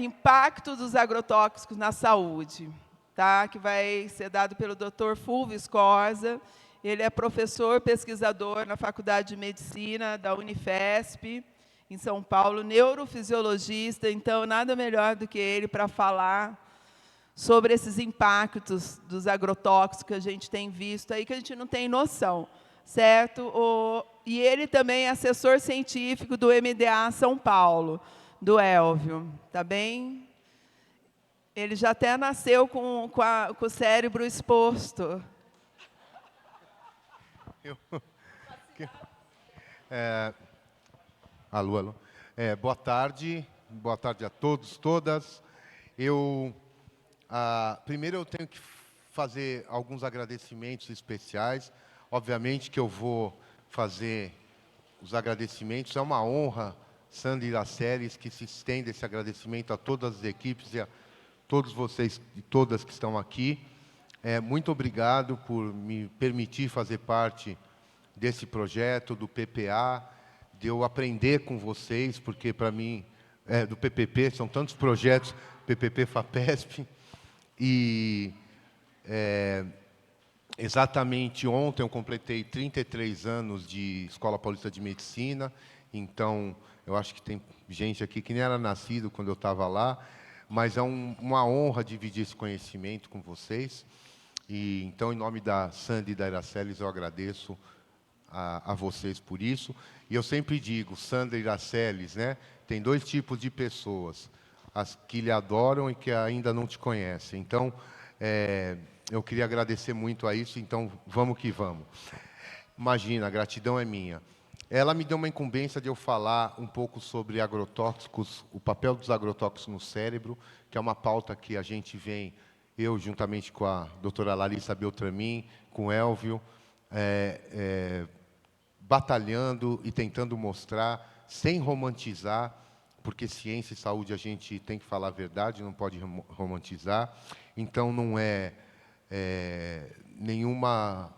Impacto dos agrotóxicos na saúde, tá? Que vai ser dado pelo Dr. Fulvio Scorza. Ele é professor pesquisador na Faculdade de Medicina da Unifesp, em São Paulo, neurofisiologista, então nada melhor do que ele para falar sobre esses impactos dos agrotóxicos que a gente tem visto aí, que a gente não tem noção, certo? E ele também é assessor científico do MDA São Paulo, do Elvio, tá bem? Ele já até nasceu com o cérebro exposto. Alô, alô. Boa tarde a todos, todas. Primeiro eu tenho que fazer alguns agradecimentos especiais. Obviamente que eu vou fazer os agradecimentos. É uma honra, Sandra Iraceles, que se estende esse agradecimento a todas as equipes e a todos vocês e todas que estão aqui. Muito obrigado por me permitir fazer parte desse projeto, do PPA, de eu aprender com vocês, porque para mim, do PPP, são tantos projetos, PPP, FAPESP, e exatamente ontem eu completei 33 anos de Escola Paulista de Medicina, então eu acho que tem gente aqui que nem era nascido quando eu estava lá, mas é uma honra dividir esse conhecimento com vocês. E então, em nome da Sandy e da Iraceles, eu agradeço a vocês por isso. E eu sempre digo, Sandra e Iraceles, né, tem dois tipos de pessoas, as que lhe adoram e que ainda não te conhecem. Então, eu queria agradecer muito a isso, então vamos que vamos. Imagina, a gratidão é minha. Ela me deu uma incumbência de eu falar um pouco sobre agrotóxicos, o papel dos agrotóxicos no cérebro, que é uma pauta que a gente vem, eu juntamente com a doutora Larissa Beltramin, com o Elvio, batalhando e tentando mostrar, sem romantizar, porque ciência e saúde a gente tem que falar a verdade, não pode romantizar. Então, não é nenhuma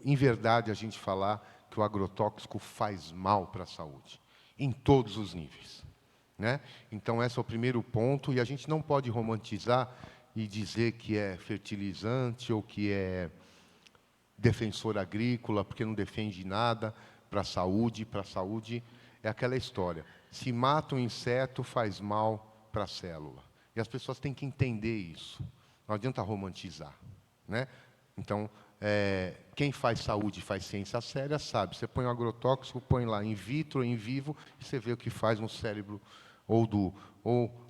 inverdade a gente falar que o agrotóxico faz mal para a saúde, em todos os níveis, né? Então, esse é o primeiro ponto, e a gente não pode romantizar e dizer que é fertilizante ou que é defensor agrícola, porque não defende nada para a saúde. Para a saúde é aquela história. Se mata um inseto, faz mal para a célula. E as pessoas têm que entender isso. Não adianta romantizar, né? Então, quem faz saúde e faz ciência séria sabe. Você põe um agrotóxico, põe lá in vitro, in vivo, e você vê o que faz no cérebro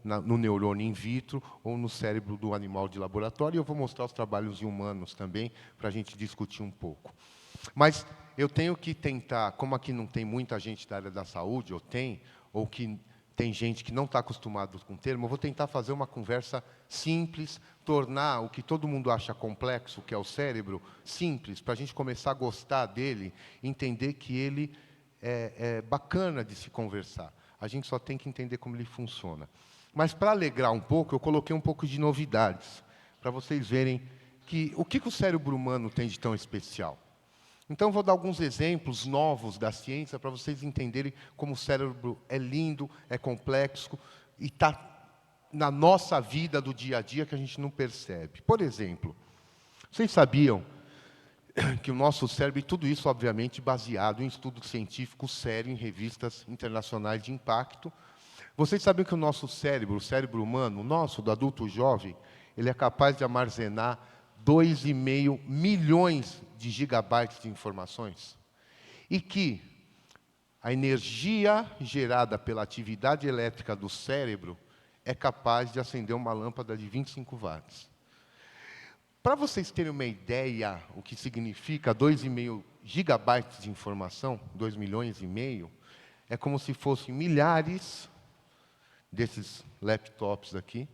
no neurônio in vitro, ou no cérebro do animal de laboratório. E eu vou mostrar os trabalhos em humanos também, para a gente discutir um pouco. Mas eu tenho que tentar, como aqui não tem muita gente da área da saúde, ou que tem gente que não está acostumado com o termo, eu vou tentar fazer uma conversa simples, tornar o que todo mundo acha complexo, que é o cérebro, simples, para a gente começar a gostar dele, entender que ele é bacana de se conversar. A gente só tem que entender como ele funciona. Mas, para alegrar um pouco, eu coloquei um pouco de novidades, para vocês verem o que o cérebro humano tem de tão especial. Então, vou dar alguns exemplos novos da ciência para vocês entenderem como o cérebro é lindo, é complexo e está na nossa vida do dia a dia que a gente não percebe. Por exemplo, vocês sabiam que o nosso cérebro, e tudo isso, obviamente, baseado em estudo científico sério, em revistas internacionais de impacto. Vocês sabiam que o nosso cérebro, o cérebro humano, o nosso, do adulto jovem, ele é capaz de armazenar 2,5 milhões de gigabytes de informações? E que a energia gerada pela atividade elétrica do cérebro é capaz de acender uma lâmpada de 25 watts. Para vocês terem uma ideia o que significa 2,5 gigabytes de informação, 2 milhões e meio, é como se fossem milhares desses laptops aqui,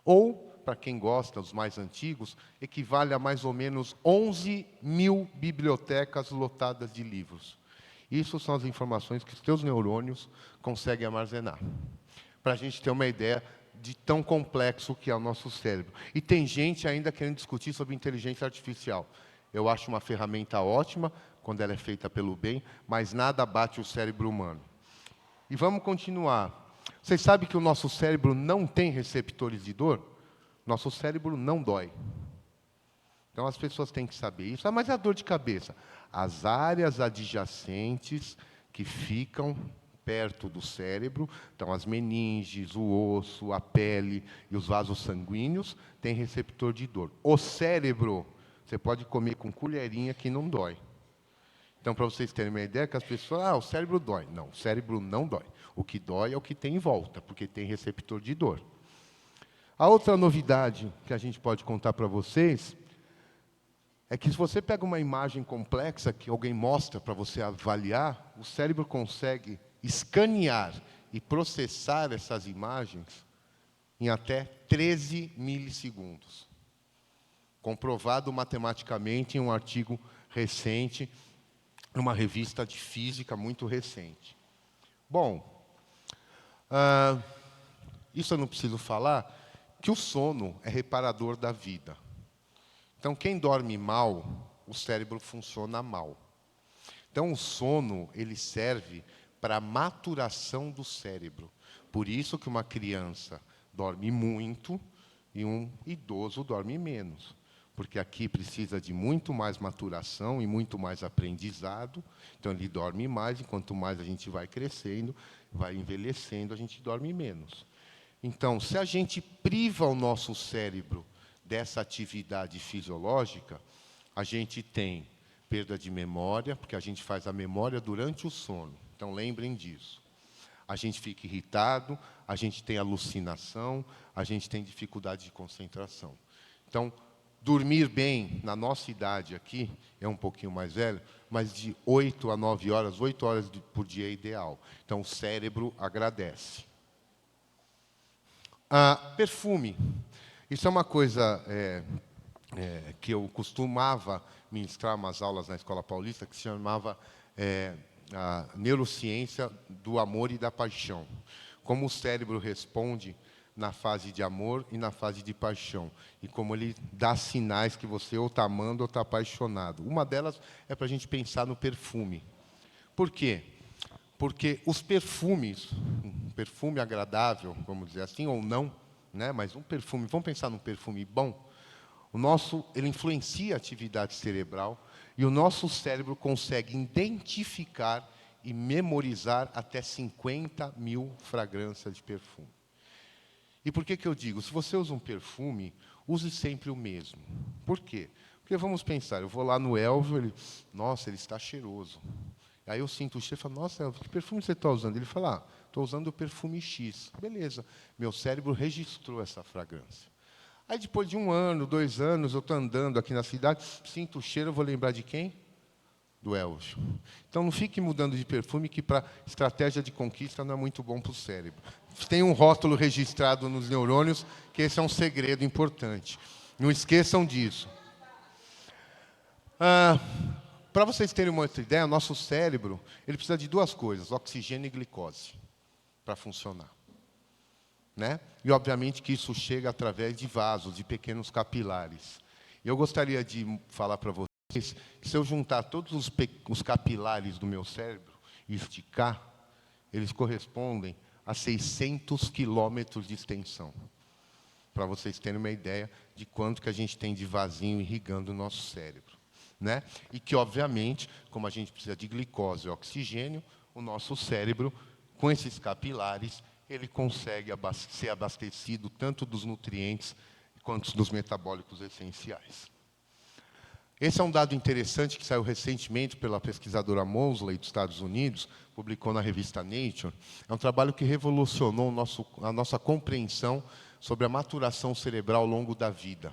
ou, para quem gosta, os mais antigos, equivale a mais ou menos 11 mil bibliotecas lotadas de livros. Isso são as informações que os teus neurônios conseguem armazenar. Para a gente ter uma ideia de tão complexo que é o nosso cérebro. E tem gente ainda querendo discutir sobre inteligência artificial. Eu acho uma ferramenta ótima, quando ela é feita pelo bem, mas nada bate o cérebro humano. E vamos continuar. Vocês sabem que o nosso cérebro não tem receptores de dor? Nosso cérebro não dói. Então, as pessoas têm que saber isso. Ah, mas a dor de cabeça? As áreas adjacentes que ficam perto do cérebro, então as meninges, o osso, a pele e os vasos sanguíneos, têm receptor de dor. O cérebro, você pode comer com colherinha que não dói. Então, para vocês terem uma ideia, que as pessoas, o cérebro dói. Não, o cérebro não dói. O que dói é o que tem em volta, porque tem receptor de dor. A outra novidade que a gente pode contar para vocês é que se você pega uma imagem complexa que alguém mostra para você avaliar, o cérebro consegue escanear e processar essas imagens em até 13 milissegundos. Comprovado matematicamente em um artigo recente, numa revista de física muito recente. Bom, isso eu não preciso falar, que o sono é reparador da vida. Então, quem dorme mal, o cérebro funciona mal. Então, o sono, ele serve para a maturação do cérebro. Por isso que uma criança dorme muito e um idoso dorme menos. Porque aqui precisa de muito mais maturação e muito mais aprendizado. Então, ele dorme mais, e quanto mais a gente vai crescendo, vai envelhecendo, a gente dorme menos. Então, se a gente priva o nosso cérebro dessa atividade fisiológica, a gente tem perda de memória, porque a gente faz a memória durante o sono. Então, lembrem disso. A gente fica irritado, a gente tem alucinação, a gente tem dificuldade de concentração. Então, dormir bem, na nossa idade aqui, é um pouquinho mais velho, mas de 8 a 9 horas, 8 horas por dia é ideal. Então, o cérebro agradece. Perfume. Isso é uma coisa que eu costumava ministrar umas aulas na Escola Paulista, que se chamava a neurociência do amor e da paixão. Como o cérebro responde na fase de amor e na fase de paixão. E como ele dá sinais que você ou está amando ou está apaixonado. Uma delas é para a gente pensar no perfume. Por quê? Porque os perfumes, um perfume agradável, vamos dizer assim, ou não, né? Mas um perfume, vamos pensar num perfume bom, ele influencia a atividade cerebral e o nosso cérebro consegue identificar e memorizar até 50 mil fragrâncias de perfume. E por que eu digo? Se você usa um perfume, use sempre o mesmo. Por quê? Porque vamos pensar, eu vou lá no Elvio, nossa, ele está cheiroso. Aí eu sinto o cheiro e falo, nossa, Elvio, que perfume você está usando? Ele fala, estou usando o perfume X. Beleza, meu cérebro registrou essa fragrância. Aí depois de 1 ano, 2 anos, eu estou andando aqui na cidade, sinto o cheiro, eu vou lembrar de quem? Do Elvio. Então não fique mudando de perfume, que para estratégia de conquista não é muito bom para o cérebro. Tem um rótulo registrado nos neurônios, que esse é um segredo importante. Não esqueçam disso. Para vocês terem uma outra ideia, nosso cérebro ele precisa de 2 coisas, oxigênio e glicose, para funcionar. Né? E, obviamente, que isso chega através de vasos, de pequenos capilares. Eu gostaria de falar para vocês que, se eu juntar todos os capilares do meu cérebro e esticar, eles correspondem a 600 quilômetros de extensão. Para vocês terem uma ideia de quanto que a gente tem de vasinho irrigando o nosso cérebro. Né? E que, obviamente, como a gente precisa de glicose e oxigênio, o nosso cérebro, com esses capilares, ele consegue ser abastecido tanto dos nutrientes quanto dos metabólicos essenciais. Esse é um dado interessante que saiu recentemente pela pesquisadora Mosley, dos Estados Unidos, publicou na revista Nature. É um trabalho que revolucionou a nossa compreensão sobre a maturação cerebral ao longo da vida.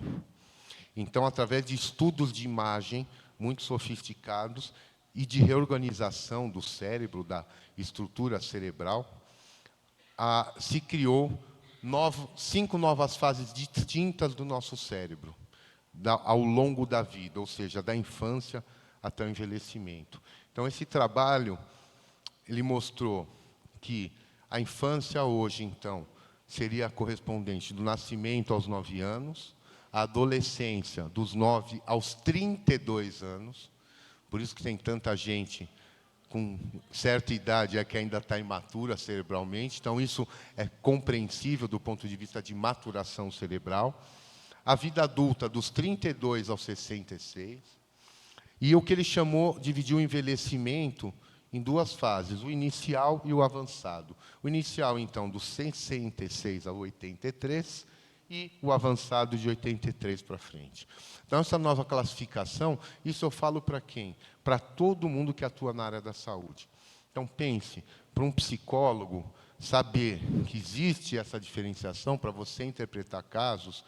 Então, através de estudos de imagem muito sofisticados e de reorganização do cérebro, da estrutura cerebral, se criou 5 novas fases distintas do nosso cérebro, ao longo da vida, ou seja, da infância até o envelhecimento. Então, esse trabalho ele mostrou que a infância hoje, então, seria correspondente do nascimento aos 9 anos, a adolescência dos 9 aos 32 anos, por isso que tem tanta gente com certa idade é que ainda está imatura cerebralmente, então isso é compreensível do ponto de vista de maturação cerebral. A vida adulta, dos 32 aos 66. E o que ele chamou, dividiu o envelhecimento em duas fases, o inicial e o avançado. O inicial, então, dos 66 a 83, e o avançado de 83 para frente. Então, essa nova classificação, isso eu falo para quem? Para todo mundo que atua na área da saúde. Então, pense, para um psicólogo, saber que existe essa diferenciação para você interpretar casos,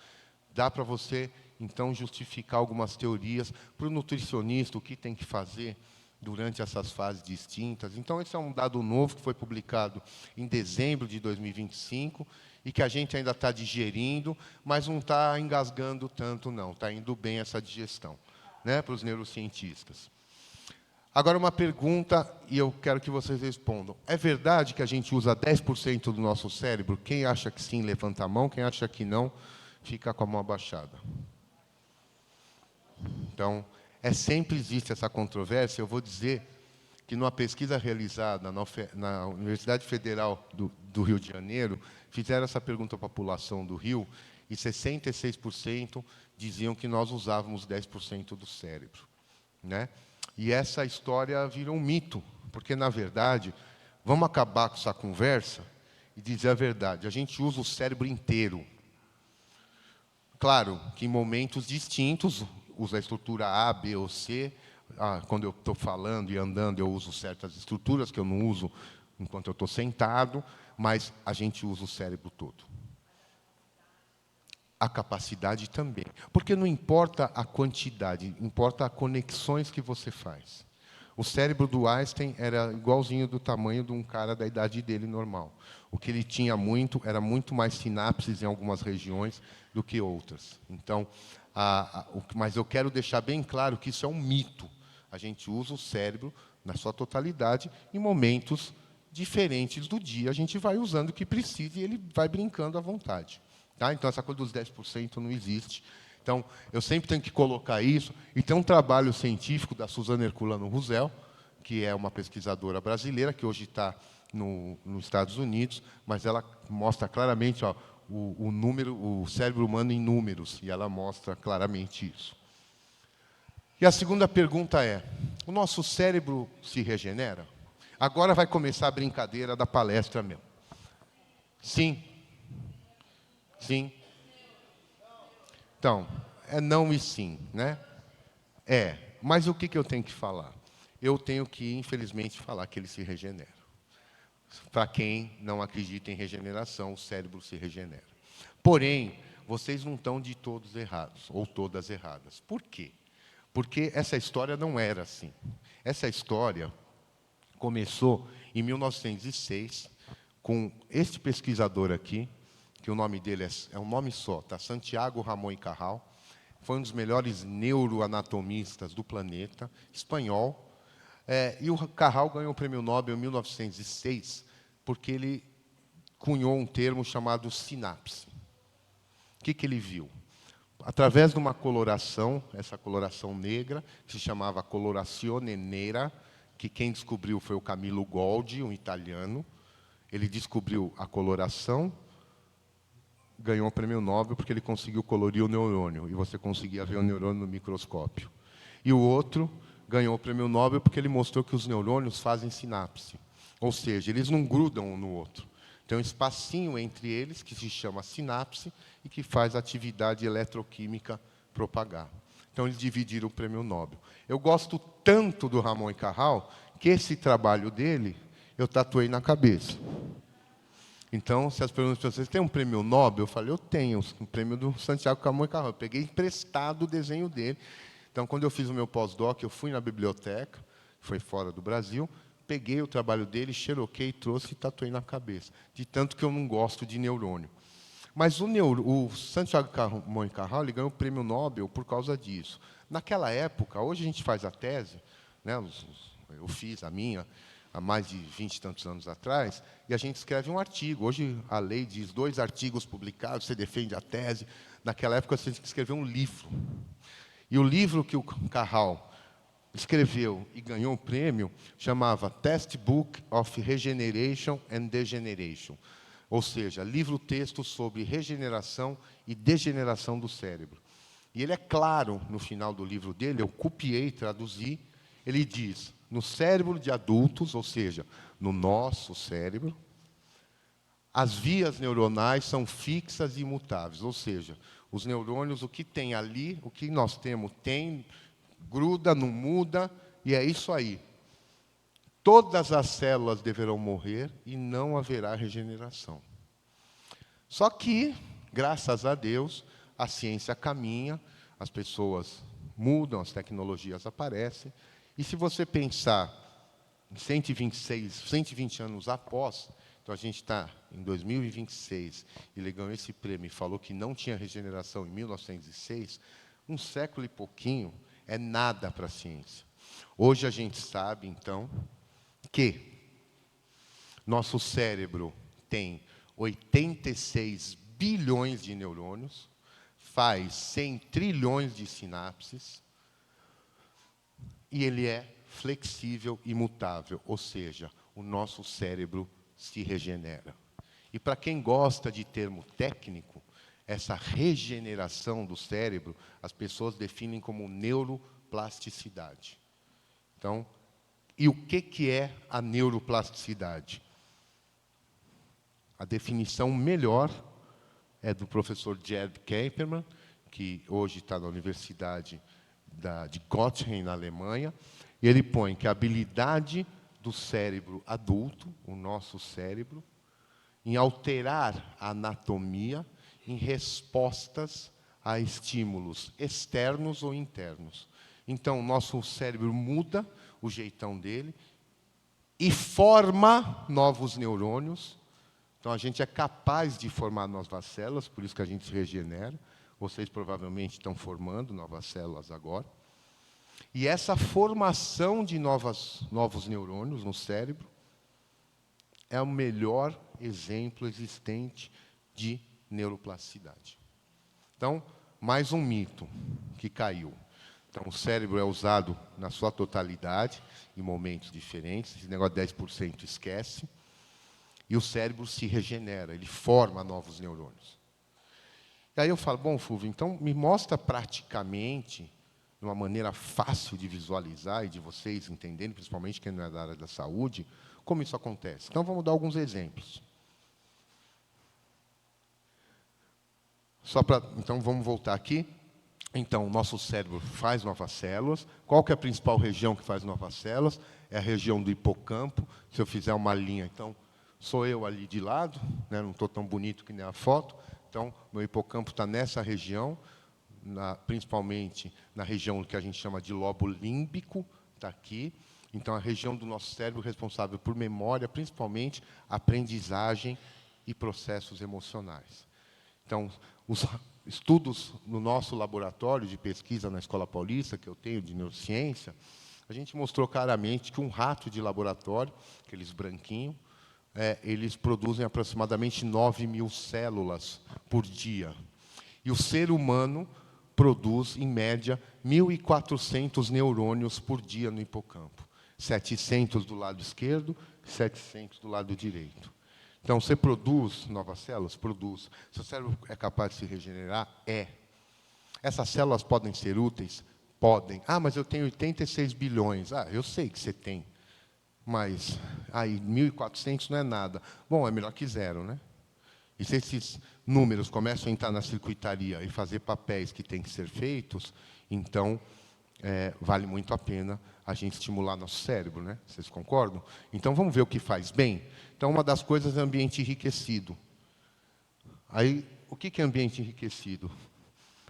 dá para você, então, justificar algumas teorias. Para o nutricionista, o que tem que fazer durante essas fases distintas. Então, esse é um dado novo que foi publicado em dezembro de 2025 e que a gente ainda está digerindo, mas não está engasgando tanto, não. Está indo bem essa digestão, né, para os neurocientistas. Agora, uma pergunta, e eu quero que vocês respondam. É verdade que a gente usa 10% do nosso cérebro? Quem acha que sim, levanta a mão. Quem acha que não, fica com a mão abaixada. Então, sempre existe essa controvérsia. Eu vou dizer que, numa pesquisa realizada na Universidade Federal do Rio de Janeiro, fizeram essa pergunta à população do Rio, e 66% diziam que nós usávamos 10% do cérebro, né? E essa história virou um mito, porque, na verdade, vamos acabar com essa conversa e dizer a verdade. A gente usa o cérebro inteiro. Claro que em momentos distintos, usa a estrutura A, B ou C. Quando eu estou falando e andando, eu uso certas estruturas que eu não uso enquanto eu estou sentado, mas a gente usa o cérebro todo. A capacidade também. Porque não importa a quantidade, importa as conexões que você faz. O cérebro do Einstein era igualzinho do tamanho de um cara da idade dele normal. O que ele tinha era muito mais sinapses em algumas regiões do que outras. Então, mas eu quero deixar bem claro que isso é um mito. A gente usa o cérebro na sua totalidade em momentos diferentes do dia. A gente vai usando o que precisa e ele vai brincando à vontade. Tá? Então, essa coisa dos 10% não existe. Então, eu sempre tenho que colocar isso. E tem um trabalho científico da Suzana Herculano Russell, que é uma pesquisadora brasileira, que hoje está nos Estados Unidos, mas ela mostra claramente o cérebro humano em números, e ela mostra claramente isso. E a segunda pergunta é, o nosso cérebro se regenera? Agora vai começar a brincadeira da palestra mesmo. Sim. Sim. Então, é não e sim, né? Mas o que eu tenho que falar? Eu tenho que, infelizmente, falar que ele se regenera. Para quem não acredita em regeneração, o cérebro se regenera. Porém, vocês não estão de todos errados, ou todas erradas. Por quê? Porque essa história não era assim. Essa história começou em 1906, com este pesquisador aqui, que o nome dele é um nome só, tá? Santiago Ramón y Cajal. Foi um dos melhores neuroanatomistas do planeta, espanhol. E o Cajal ganhou o prêmio Nobel em 1906, porque ele cunhou um termo chamado sinapse. O que ele viu? Através de uma coloração, essa coloração negra, que se chamava colorazione nera, que quem descobriu foi o Camillo Golgi, um italiano. Ele descobriu a coloração, ganhou o prêmio Nobel porque ele conseguiu colorir o neurônio, e você conseguia ver o neurônio no microscópio. E o outro ganhou o prêmio Nobel porque ele mostrou que os neurônios fazem sinapse. Ou seja, eles não grudam um no outro. Tem um espacinho entre eles, que se chama sinapse, e que faz a atividade eletroquímica propagar. Então, eles dividiram o prêmio Nobel. Eu gosto tanto do Ramón y Cajal, que esse trabalho dele, eu tatuei na cabeça. Então, se as perguntas para vocês, tem um prêmio Nobel? Eu falei, eu tenho, um prêmio do Santiago Ramón y Cajal. Eu peguei emprestado o desenho dele. Então, quando eu fiz o meu pós-doc, eu fui na biblioteca, foi fora do Brasil, peguei o trabalho dele, xeroquei, trouxe e tatuei na cabeça. De tanto que eu não gosto de neurônio. Mas o Santiago Ramón y Cajal ele ganhou o prêmio Nobel por causa disso. Naquela época, hoje a gente faz a tese, né, eu fiz a minha, há mais de 20 e tantos anos atrás, e a gente escreve um artigo. Hoje a lei diz 2 artigos publicados, você defende a tese. Naquela época você tinha que escrever um livro. E o livro que o Cajal escreveu e ganhou um prêmio, chamava Textbook of Regeneration and Degeneration, ou seja, livro-texto sobre regeneração e degeneração do cérebro. E ele é claro, no final do livro dele, eu copiei, traduzi, ele diz, no cérebro de adultos, ou seja, no nosso cérebro, as vias neuronais são fixas e imutáveis, ou seja, os neurônios, o que tem ali, o que nós temos, tem, gruda, não muda, e é isso aí. Todas as células deverão morrer e não haverá regeneração. Só que, graças a Deus, a ciência caminha, as pessoas mudam, as tecnologias aparecem, e se você pensar em 120 anos após, então a gente está em 2026, e ele ganhou esse prêmio e falou que não tinha regeneração em 1906, um século e pouquinho é nada para a ciência. Hoje a gente sabe, então, que nosso cérebro tem 86 bilhões de neurônios, faz 100 trilhões de sinapses, e ele é flexível e mutável, ou seja, o nosso cérebro se regenera. E para quem gosta de termo técnico, essa regeneração do cérebro, as pessoas definem como neuroplasticidade. Então, e o que é a neuroplasticidade? A definição melhor é do professor Gerd Kemperman, que hoje está na Universidade de Göttingen, na Alemanha, e ele põe que a habilidade do cérebro adulto, o nosso cérebro, em alterar a anatomia em respostas a estímulos externos ou internos. Então, o nosso cérebro muda o jeitão dele e forma novos neurônios. Então, a gente é capaz de formar novas células, por isso que a gente se regenera. Vocês provavelmente estão formando novas células agora. E essa formação de novos neurônios no cérebro é o melhor exemplo existente de neuroplasticidade. Então, mais um mito que caiu. Então, o cérebro é usado na sua totalidade, em momentos diferentes. Esse negócio de 10% esquece. E o cérebro se regenera, ele forma novos neurônios. E aí eu falo, bom, Fulvio, então me mostra praticamente, de uma maneira fácil de visualizar e de vocês entenderem, principalmente quem não é da área da saúde, como isso acontece. Então, vamos dar alguns exemplos. Então, vamos voltar aqui. Então, o nosso cérebro faz novas células. Qual que é a principal região que faz novas células? É a região do hipocampo. Se eu fizer uma linha, então, sou eu ali de lado, né? Não estou tão bonito que nem a foto. Então, meu hipocampo está nessa região, principalmente na região que a gente chama de lobo límbico, está aqui. Então, a região do nosso cérebro responsável por memória, principalmente aprendizagem e processos emocionais. Então, os estudos no nosso laboratório de pesquisa na Escola Paulista, que eu tenho de neurociência, a gente mostrou claramente que um rato de laboratório, aqueles branquinhos, eles produzem aproximadamente 9.000 células por dia. E o ser humano produz, em média, 1.400 neurônios por dia no hipocampo. 700 do lado esquerdo, 700 do lado direito. Então, você produz novas células? Produz. Seu cérebro é capaz de se regenerar? É. Essas células podem ser úteis? Podem. Ah, mas eu tenho 86 bilhões. Ah, eu sei que você tem. Mas aí 1.400 não é nada. Bom, é melhor que zero, né? E se esses números começam a entrar na circuitaria e fazer papéis que têm que ser feitos, então vale muito a pena a gente estimular nosso cérebro, né? Vocês concordam? Então, vamos ver o que faz bem? Então, uma das coisas é ambiente enriquecido. Aí, o que é ambiente enriquecido?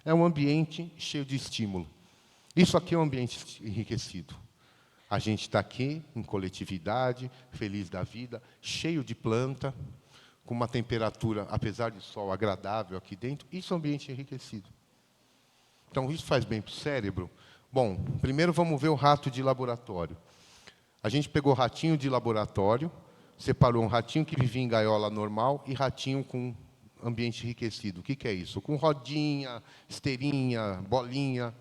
É um ambiente cheio de estímulo. Isso aqui é um ambiente enriquecido. A gente está aqui, em coletividade, feliz da vida, cheio de planta, com uma temperatura, apesar de sol, agradável aqui dentro. Isso é um ambiente enriquecido. Então, isso faz bem para o cérebro? Bom, primeiro vamos ver o rato de laboratório. A gente pegou ratinho de laboratório, separou um ratinho que vivia em gaiola normal e ratinho com ambiente enriquecido. O que é isso? Com rodinha, esteirinha, bolinha.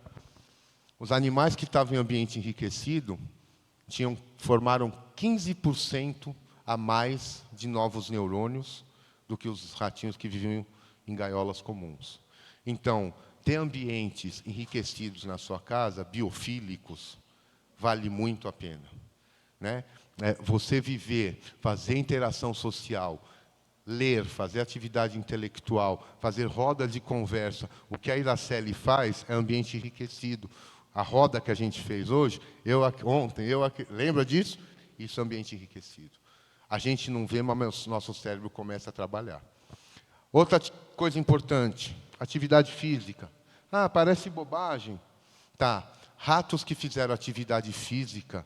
Os animais que estavam em ambiente enriquecido formaram 15% a mais de novos neurônios do que os ratinhos que viviam em gaiolas comuns. Então, ter ambientes enriquecidos na sua casa, biofílicos, vale muito a pena, né? Você viver, fazer interação social, ler, fazer atividade intelectual, fazer rodas de conversa. O que a Iraceli faz é ambiente enriquecido. A roda que a gente fez hoje, ontem, lembra disso? Isso é ambiente enriquecido. A gente não vê, mas nosso cérebro começa a trabalhar. Outra coisa importante, atividade física. Ah, parece bobagem. Tá. Ratos que fizeram atividade física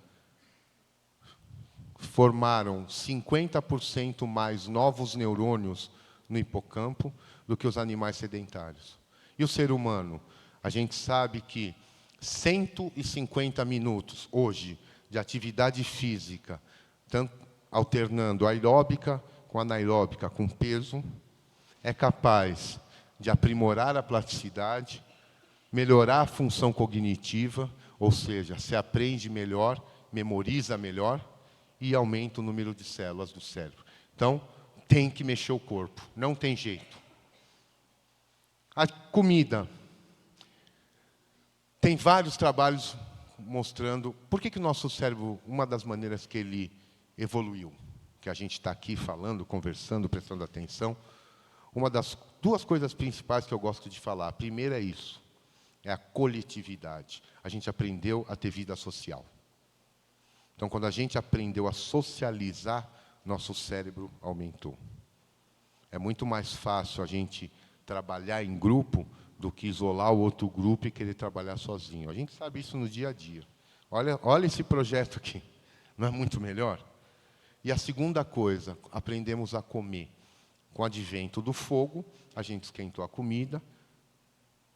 formaram 50% mais novos neurônios no hipocampo do que os animais sedentários. E o ser humano? A gente sabe que 150 minutos, hoje, de atividade física, tanto alternando aeróbica com anaeróbica, com peso, é capaz de aprimorar a plasticidade, melhorar a função cognitiva, ou seja, se aprende melhor, memoriza melhor, e aumenta o número de células do cérebro. Então, tem que mexer o corpo, não tem jeito. A comida. Tem vários trabalhos mostrando por que o nosso cérebro, uma das maneiras que ele evoluiu, que a gente está aqui falando, conversando, prestando atenção, uma das duas coisas principais que eu gosto de falar. A primeira é isso, é a coletividade. A gente aprendeu a ter vida social. Então, quando a gente aprendeu a socializar, nosso cérebro aumentou. É muito mais fácil a gente trabalhar em grupo do que isolar o outro grupo e querer trabalhar sozinho. A gente sabe isso no dia a dia. Olha esse projeto aqui. Não é muito melhor? E a segunda coisa, aprendemos a comer. Com o advento do fogo, a gente esquentou a comida,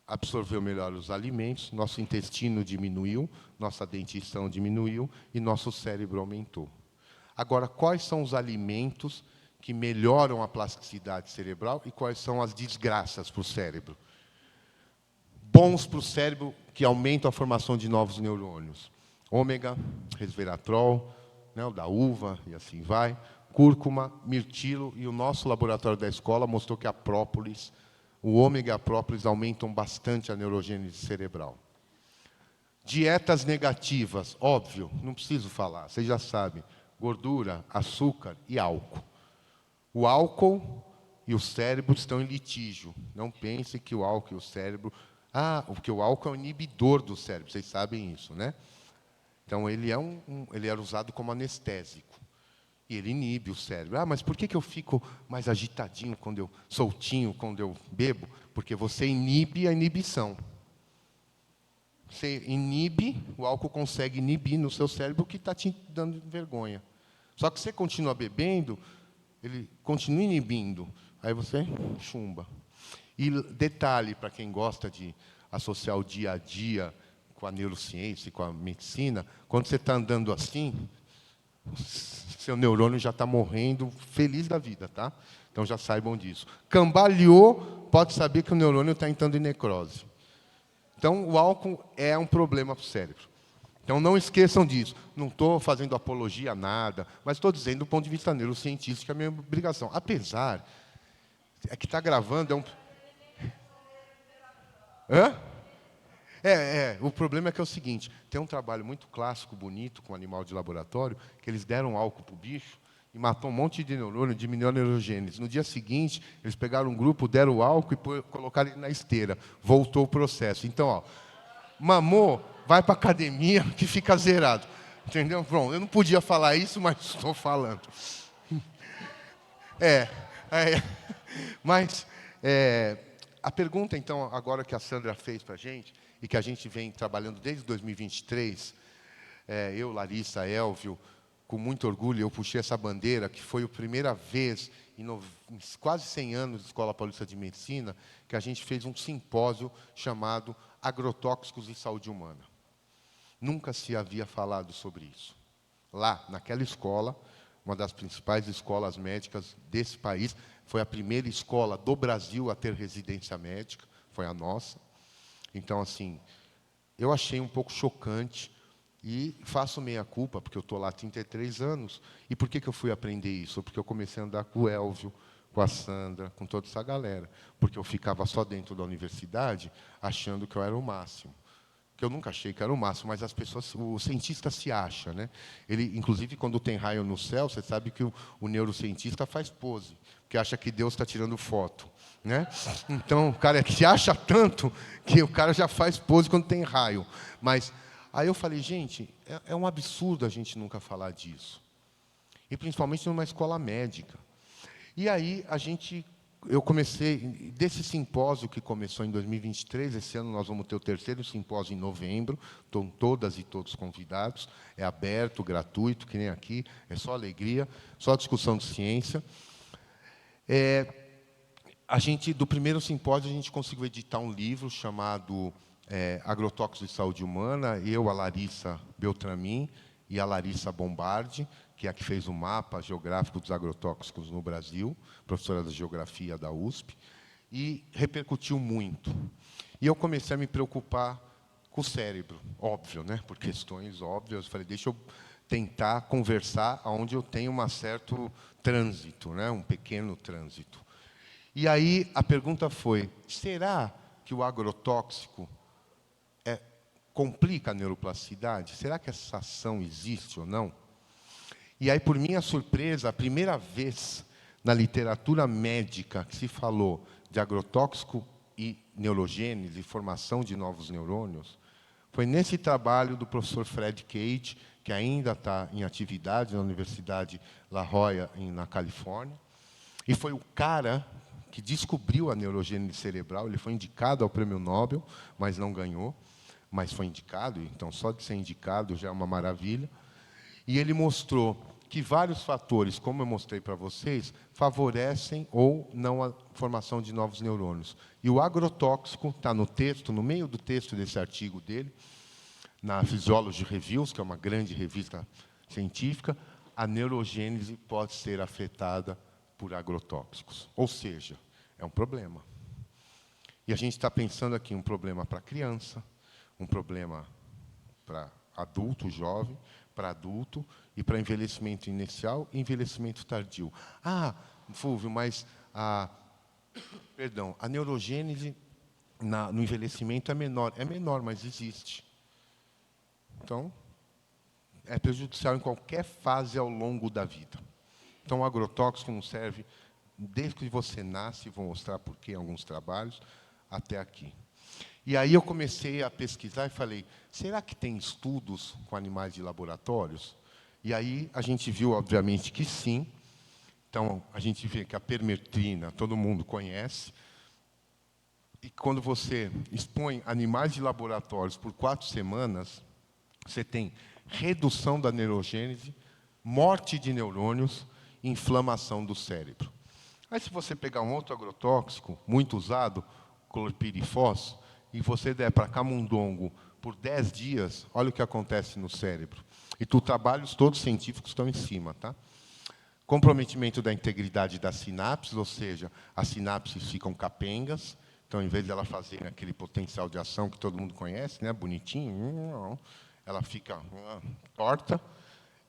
absorveu melhor os alimentos, nosso intestino diminuiu, nossa dentição diminuiu e nosso cérebro aumentou. Agora, quais são os alimentos que melhoram a plasticidade cerebral e quais são as desgraças para o cérebro? Bons para o cérebro, que aumentam a formação de novos neurônios. Ômega, resveratrol, né, o da uva e assim vai, cúrcuma, mirtilo, e o nosso laboratório da escola mostrou que a própolis, o ômega e a própolis aumentam bastante a neurogênese cerebral. Dietas negativas, óbvio, não preciso falar, vocês já sabem, gordura, açúcar e álcool. O álcool e o cérebro estão em litígio. Não pense que o álcool e o cérebro... porque o álcool é um inibidor do cérebro, vocês sabem isso, né? Então, ele era usado como anestésico. E ele inibe o cérebro. Mas por que eu fico mais agitadinho, soltinho, quando eu bebo? Porque você inibe a inibição. Você inibe, o álcool consegue inibir no seu cérebro o que está te dando vergonha. Só que você continua bebendo, ele continua inibindo. Aí você chumba. E detalhe, para quem gosta de associar o dia a dia com a neurociência e com a medicina, quando você está andando assim, seu neurônio já está morrendo, feliz da vida, tá? Então já saibam disso. Cambaleou, pode saber que o neurônio está entrando em necrose. Então, o álcool é um problema para o cérebro. Então, não esqueçam disso. Não estou fazendo apologia a nada, mas estou dizendo do ponto de vista neurocientífico, é a minha obrigação. Apesar, que está gravando, Hã? O problema é que é o seguinte, tem um trabalho muito clássico, bonito, com animal de laboratório, que eles deram álcool para o bicho e matou um monte de neurônio, diminuiu a neurogênese. No dia seguinte, eles pegaram um grupo, deram o álcool e colocaram ele na esteira. Voltou o processo. Então, mamou, vai para a academia, que fica zerado. Entendeu? Pronto, eu não podia falar isso, mas estou falando. Mas, a pergunta, então, agora que a Sandra fez para a gente, e que a gente vem trabalhando desde 2023, eu, Larissa, Elvio, com muito orgulho, eu puxei essa bandeira, que foi a primeira vez, em quase 100 anos de Escola Paulista de Medicina, que a gente fez um simpósio chamado Agrotóxicos e Saúde Humana. Nunca se havia falado sobre isso. Lá, naquela escola, uma das principais escolas médicas desse país, foi a primeira escola do Brasil a ter residência médica, foi a nossa. Então, assim, eu achei um pouco chocante e faço meia-culpa, porque eu estou lá há 33 anos. E por que eu fui aprender isso? Porque eu comecei a andar com o Elvio, com a Sandra, com toda essa galera. Porque eu ficava só dentro da universidade, achando que eu era o máximo. Que eu nunca achei que era o máximo, mas as pessoas, o cientista se acha, né? Ele, inclusive, quando tem raio no céu, você sabe que o neurocientista faz pose, porque acha que Deus está tirando foto, né? Então, o cara se acha tanto que o cara já faz pose quando tem raio. Mas aí eu falei, gente, é um absurdo a gente nunca falar disso, e principalmente numa escola médica. E aí eu comecei, desse simpósio que começou em 2023, esse ano nós vamos ter o 3º simpósio em novembro, estão todas e todos convidados, é aberto, gratuito, que nem aqui, é só alegria, só discussão de ciência. Do primeiro simpósio, a gente conseguiu editar um livro chamado Agrotóxicos de Saúde Humana, eu, a Larissa Beltramin e a Larissa Bombardi, que é a que fez o mapa geográfico dos agrotóxicos no Brasil, professora de Geografia da USP, e repercutiu muito. E eu comecei a me preocupar com o cérebro, óbvio, né? Por questões óbvias. Eu falei, deixa eu tentar conversar onde eu tenho um certo trânsito, né? Um pequeno trânsito. E aí a pergunta foi, será que o agrotóxico complica a neuroplasticidade? Será que essa ação existe ou não? E aí, por minha surpresa, a primeira vez na literatura médica que se falou de agrotóxico e neurogênese, formação de novos neurônios, foi nesse trabalho do professor Fred Cage, que ainda está em atividade na Universidade La Jolla, na Califórnia, e foi o cara que descobriu a neurogênese cerebral. Ele foi indicado ao Prêmio Nobel, mas não ganhou, mas foi indicado, então só de ser indicado já é uma maravilha. E ele mostrou que vários fatores, como eu mostrei para vocês, favorecem ou não a formação de novos neurônios. E o agrotóxico está no texto, no meio do texto desse artigo dele, na Physiology Reviews, que é uma grande revista científica, a neurogênese pode ser afetada por agrotóxicos. Ou seja, é um problema. E a gente está pensando aqui um problema para criança, um problema para adulto, jovem, para adulto, e para envelhecimento inicial e envelhecimento tardio. Ah, Fulvio, mas a neurogênese no envelhecimento é menor. É menor, mas existe. Então, é prejudicial em qualquer fase ao longo da vida. Então, o agrotóxico não serve desde que você nasce, vou mostrar por quê em alguns trabalhos, até aqui. E aí eu comecei a pesquisar e falei, será que tem estudos com animais de laboratórios? E aí a gente viu, obviamente, que sim. Então, a gente vê que a permetrina, todo mundo conhece. E quando você expõe animais de laboratórios por 4 semanas, você tem redução da neurogênese, morte de neurônios, inflamação do cérebro. Aí, se você pegar um outro agrotóxico, muito usado, clorpirifos, e você der para camundongo por 10 dias, olha o que acontece no cérebro. E os trabalhos todos científicos estão em cima, tá? Comprometimento da integridade das sinapses, ou seja, as sinapses ficam capengas. Então, em vez de ela fazer aquele potencial de ação que todo mundo conhece, né, bonitinho, ela fica torta.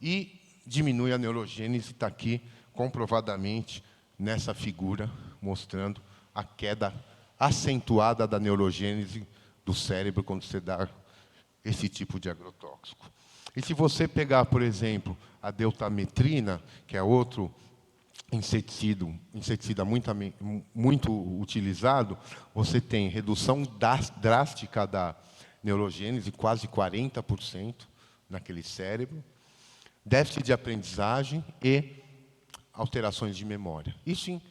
E diminui a neurogênese, está aqui comprovadamente nessa figura, mostrando a queda acentuada da neurogênese do cérebro quando você dá esse tipo de agrotóxico. E se você pegar, por exemplo, a deutametrina, que é outro inseticida muito utilizado, você tem redução drástica da neurogênese, quase 40% naquele cérebro, déficit de aprendizagem e alterações de memória. Isso em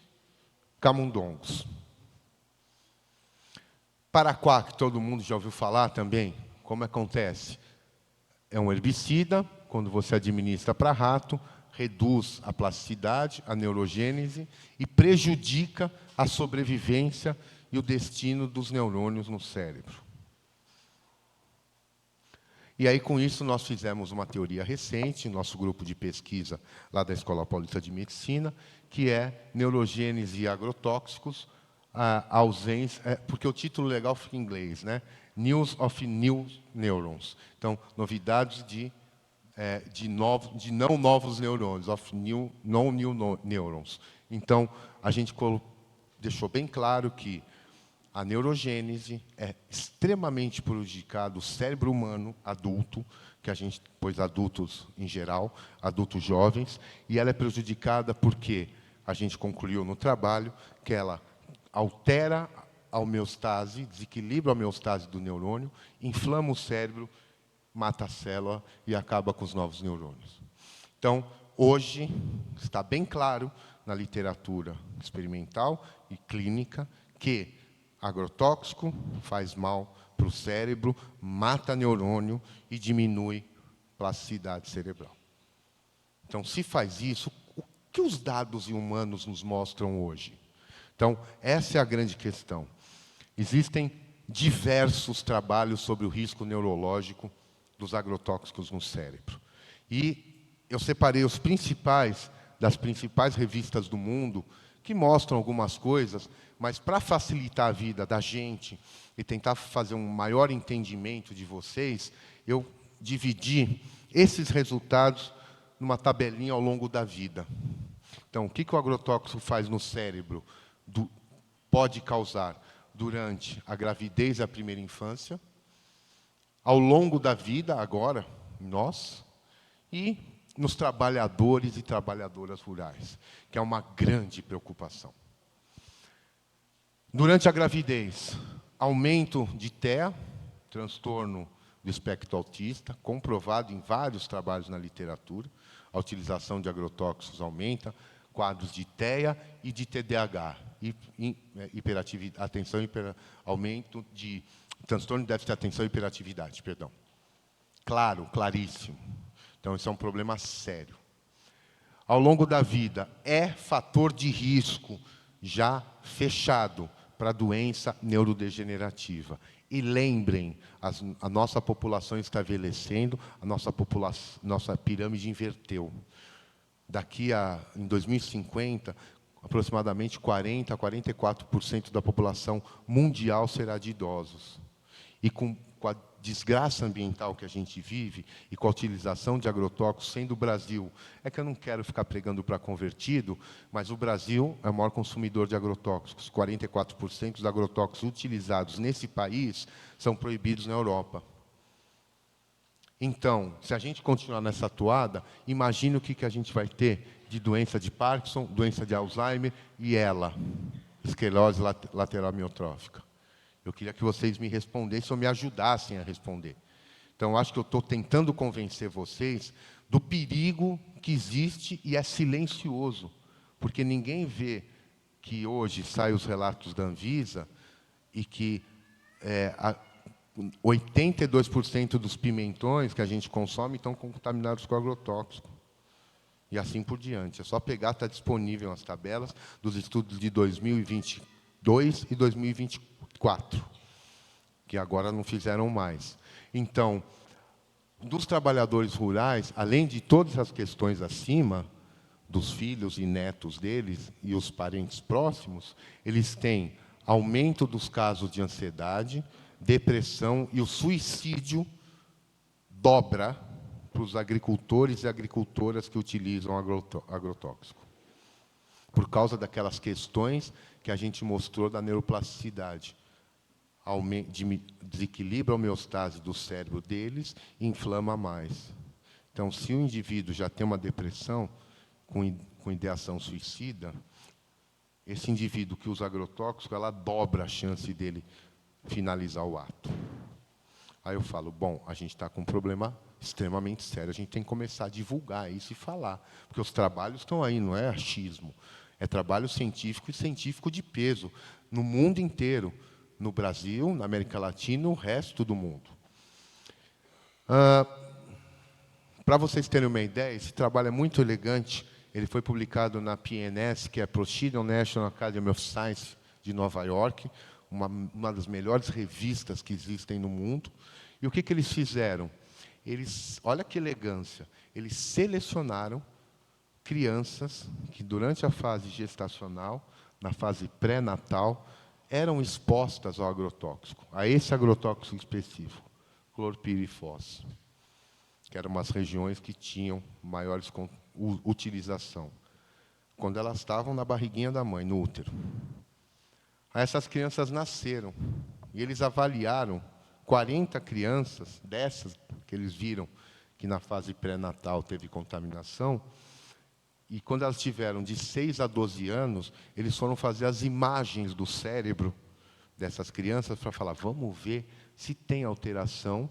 camundongos. Paraquat, que todo mundo já ouviu falar também, como acontece? É um herbicida, quando você administra para rato, reduz a plasticidade, a neurogênese e prejudica a sobrevivência e o destino dos neurônios no cérebro. E aí, com isso, nós fizemos uma teoria recente, nosso grupo de pesquisa lá da Escola Paulista de Medicina, que é neurogênese e agrotóxicos, a ausência, porque o título legal fica em inglês, né? News of New Neurons. Então, novidades de não novos neurônios, of new, non new neurons. Então, a gente deixou bem claro que a neurogênese é extremamente prejudicada, o cérebro humano adulto, que a gente pôs adultos em geral, adultos jovens, e ela é prejudicada porque a gente concluiu no trabalho que ela altera a homeostase, desequilibra a homeostase do neurônio, inflama o cérebro, mata a célula e acaba com os novos neurônios. Então, hoje, está bem claro na literatura experimental e clínica que agrotóxico faz mal para o cérebro, mata neurônio e diminui plasticidade cerebral. Então, se faz isso, o que os dados humanos nos mostram hoje? Então, essa é a grande questão. Existem diversos trabalhos sobre o risco neurológico dos agrotóxicos no cérebro. E eu separei os principais, das principais revistas do mundo, que mostram algumas coisas, mas para facilitar a vida da gente e tentar fazer um maior entendimento de vocês, eu dividi esses resultados numa tabelinha ao longo da vida. Então, o que o agrotóxico faz no cérebro? Pode causar durante a gravidez e a primeira infância, ao longo da vida, agora, nós, e nos trabalhadores e trabalhadoras rurais, que é uma grande preocupação. Durante a gravidez, aumento de TEA, transtorno do espectro autista, comprovado em vários trabalhos na literatura, a utilização de agrotóxicos aumenta, quadros de TEA e de TDAH, hiperatividade, aumento de transtorno de déficit de atenção e hiperatividade, perdão. Claro, claríssimo. Então, isso é um problema sério. Ao longo da vida, é fator de risco já fechado para doença neurodegenerativa. E lembrem, a nossa população está envelhecendo, nossa pirâmide inverteu. Em 2050, aproximadamente 40% a 44% da população mundial será de idosos. E com a desgraça ambiental que a gente vive e com a utilização de agrotóxicos, sendo o Brasil, é que eu não quero ficar pregando para convertido, mas o Brasil é o maior consumidor de agrotóxicos. 44% dos agrotóxicos utilizados nesse país são proibidos na Europa. Então, se a gente continuar nessa toada, imagine o que a gente vai ter de doença de Parkinson, doença de Alzheimer e esclerose lateral amiotrófica. Eu queria que vocês me respondessem ou me ajudassem a responder. Então, acho que eu estou tentando convencer vocês do perigo que existe e é silencioso, porque ninguém vê que hoje saem os relatos da Anvisa e que 82% dos pimentões que a gente consome estão contaminados com agrotóxico. E assim por diante. É só pegar, está disponível as tabelas dos estudos de 2022 e 2024, que agora não fizeram mais. Então, dos trabalhadores rurais, além de todas as questões acima, dos filhos e netos deles e os parentes próximos, eles têm aumento dos casos de ansiedade, depressão e o suicídio dobra para os agricultores e agricultoras que utilizam agrotóxico. Por causa daquelas questões que a gente mostrou da neuroplasticidade. Desequilibra a homeostase do cérebro deles e inflama mais. Então, se o indivíduo já tem uma depressão com ideação suicida, esse indivíduo que usa agrotóxico, ela dobra a chance dele finalizar o ato. Aí eu falo, bom, a gente está com um problema extremamente sério, a gente tem que começar a divulgar isso e falar, porque os trabalhos estão aí, não é achismo, é trabalho científico e científico de peso, no mundo inteiro, no Brasil, na América Latina, no resto do mundo. Para vocês terem uma ideia, esse trabalho é muito elegante, ele foi publicado na PNS, que é a Proceeding National Academy of Science de Nova York, uma das melhores revistas que existem no mundo. E o que eles fizeram? Olha que elegância, eles selecionaram crianças que, durante a fase gestacional, na fase pré-natal, eram expostas ao agrotóxico, a esse agrotóxico específico, clorpirifos, que eram umas regiões que tinham maiores utilização, quando elas estavam na barriguinha da mãe, no útero. Aí essas crianças nasceram, e eles avaliaram 40 crianças, dessas que eles viram que na fase pré-natal teve contaminação, e quando elas tiveram de 6 a 12 anos, eles foram fazer as imagens do cérebro dessas crianças para falar, vamos ver se tem alteração,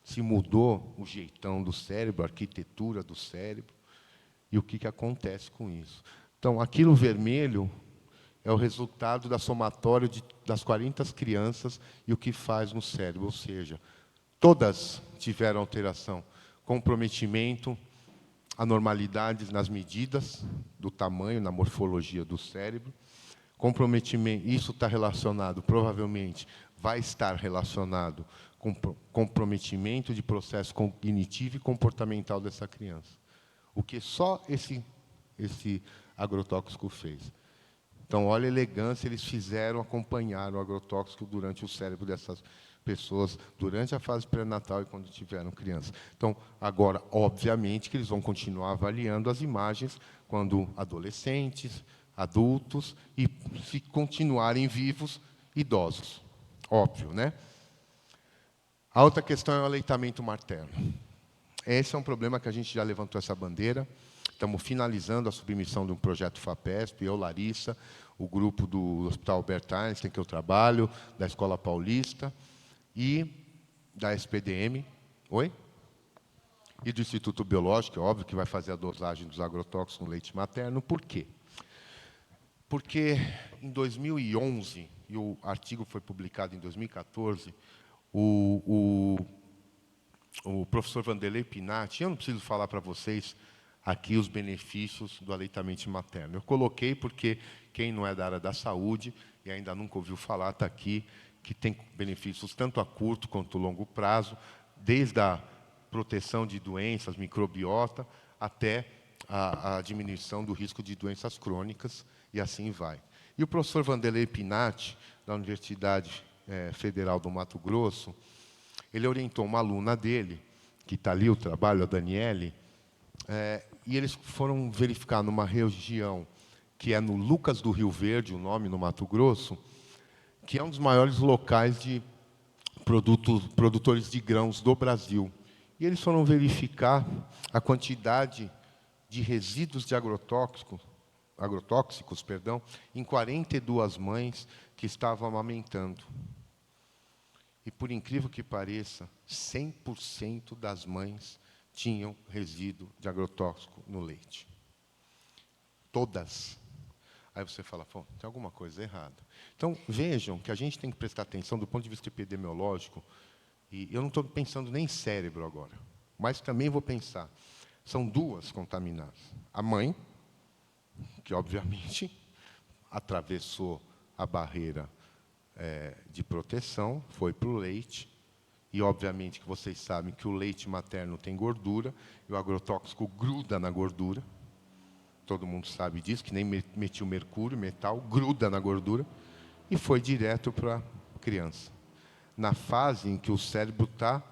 se mudou o jeitão do cérebro, a arquitetura do cérebro, e o que acontece com isso. Então, aquilo vermelho é o resultado da somatória das 40 crianças e o que faz no cérebro, ou seja, todas tiveram alteração, comprometimento, anormalidades nas medidas do tamanho, na morfologia do cérebro, comprometimento, isso está relacionado, provavelmente, vai estar relacionado com comprometimento de processo cognitivo e comportamental dessa criança, o que só esse agrotóxico fez. Então, olha a elegância, eles acompanharam o agrotóxico durante o cérebro dessas pessoas, durante a fase pré-natal e quando tiveram criança. Então, agora, obviamente, que eles vão continuar avaliando as imagens quando adolescentes, adultos e, se continuarem vivos, idosos. Óbvio, né? A outra questão é o aleitamento materno. Esse é um problema que a gente já levantou essa bandeira. Estamos finalizando a submissão de um projeto FAPESP, eu, Larissa, o grupo do Hospital Albert Einstein, que eu trabalho, da Escola Paulista, e da SPDM, e do Instituto Biológico, é óbvio que vai fazer a dosagem dos agrotóxicos no leite materno. Por quê? Porque em 2011, e o artigo foi publicado em 2014, o professor Vanderlei Pinatti, eu não preciso falar para vocês aqui os benefícios do aleitamento materno. Eu coloquei porque quem não é da área da saúde e ainda nunca ouviu falar, está aqui, que tem benefícios tanto a curto quanto a longo prazo, desde a proteção de doenças, microbiota, até a diminuição do risco de doenças crônicas, e assim vai. E o professor Vanderlei Pinatti, da Universidade Federal do Mato Grosso, ele orientou uma aluna dele, que está ali o trabalho, a Daniele, e eles foram verificar numa região que é no Lucas do Rio Verde, o nome, no Mato Grosso, que é um dos maiores locais de produtores de grãos do Brasil. E eles foram verificar a quantidade de resíduos de agrotóxicos, em 42 mães que estavam amamentando. E, por incrível que pareça, 100% das mães tinham resíduo de agrotóxico no leite. Todas. Aí você fala, pô, tem alguma coisa errada. Então, vejam que a gente tem que prestar atenção do ponto de vista epidemiológico, e eu não estou pensando nem em cérebro agora, mas também vou pensar. São duas contaminadas. A mãe, que, obviamente, atravessou a barreira de proteção, foi para o leite, e, obviamente, que vocês sabem que o leite materno tem gordura, e o agrotóxico gruda na gordura. Todo mundo sabe disso, que nem metilmercúrio, metal, gruda na gordura, e foi direto para a criança. Na fase em que o cérebro está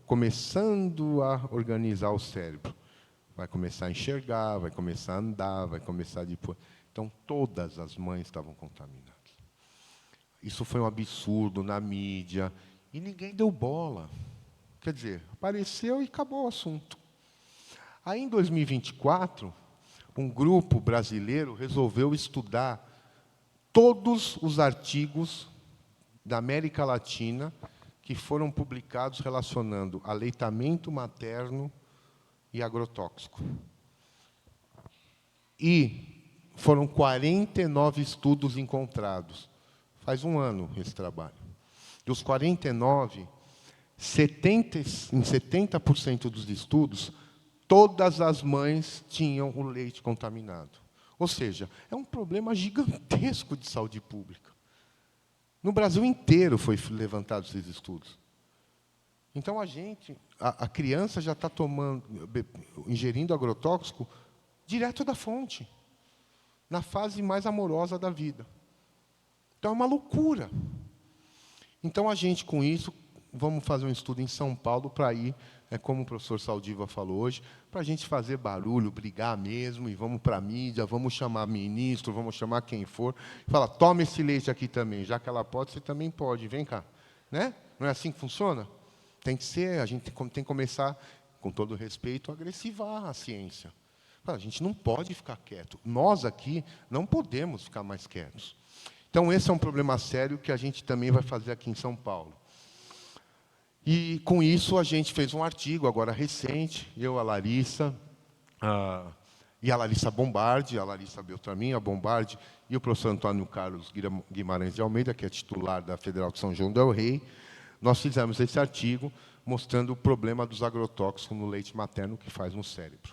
começando a organizar o cérebro. Vai começar a enxergar, vai começar a andar, vai começar depois. Então, todas as mães estavam contaminadas. Isso foi um absurdo na mídia, e ninguém deu bola. Quer dizer, apareceu e acabou o assunto. Aí, em 2024, um grupo brasileiro resolveu estudar todos os artigos da América Latina que foram publicados relacionando aleitamento materno e agrotóxico. E foram 49 estudos encontrados. Faz um ano esse trabalho. Dos 49, em 70% dos estudos, todas as mães tinham o leite contaminado. Ou seja, é um problema gigantesco de saúde pública. No Brasil inteiro foi levantado esses estudos. Então, a criança já está ingerindo agrotóxico direto da fonte, na fase mais amorosa da vida. Então, é uma loucura. Então, a gente, com isso, vamos fazer um estudo em São Paulo para ir, como o professor Saldiva falou hoje, para a gente fazer barulho, brigar mesmo, e vamos para a mídia, vamos chamar ministro, vamos chamar quem for, e falar, toma esse leite aqui também, já que ela pode, você também pode, vem cá. Né? Não é assim que funciona? Tem que ser, a gente tem que começar, com todo respeito, a agressivar a ciência. A gente não pode ficar quieto. Nós aqui não podemos ficar mais quietos. Então, esse é um problema sério que a gente também vai fazer aqui em São Paulo. E, com isso, a gente fez um artigo, agora recente, eu, a Larissa, e a Larissa Bombardi, a Larissa Beltramin, a Bombardi, e o professor Antônio Carlos Guimarães de Almeida, que é titular da Federal de São João del Rei, nós fizemos esse artigo mostrando o problema dos agrotóxicos no leite materno que faz no cérebro.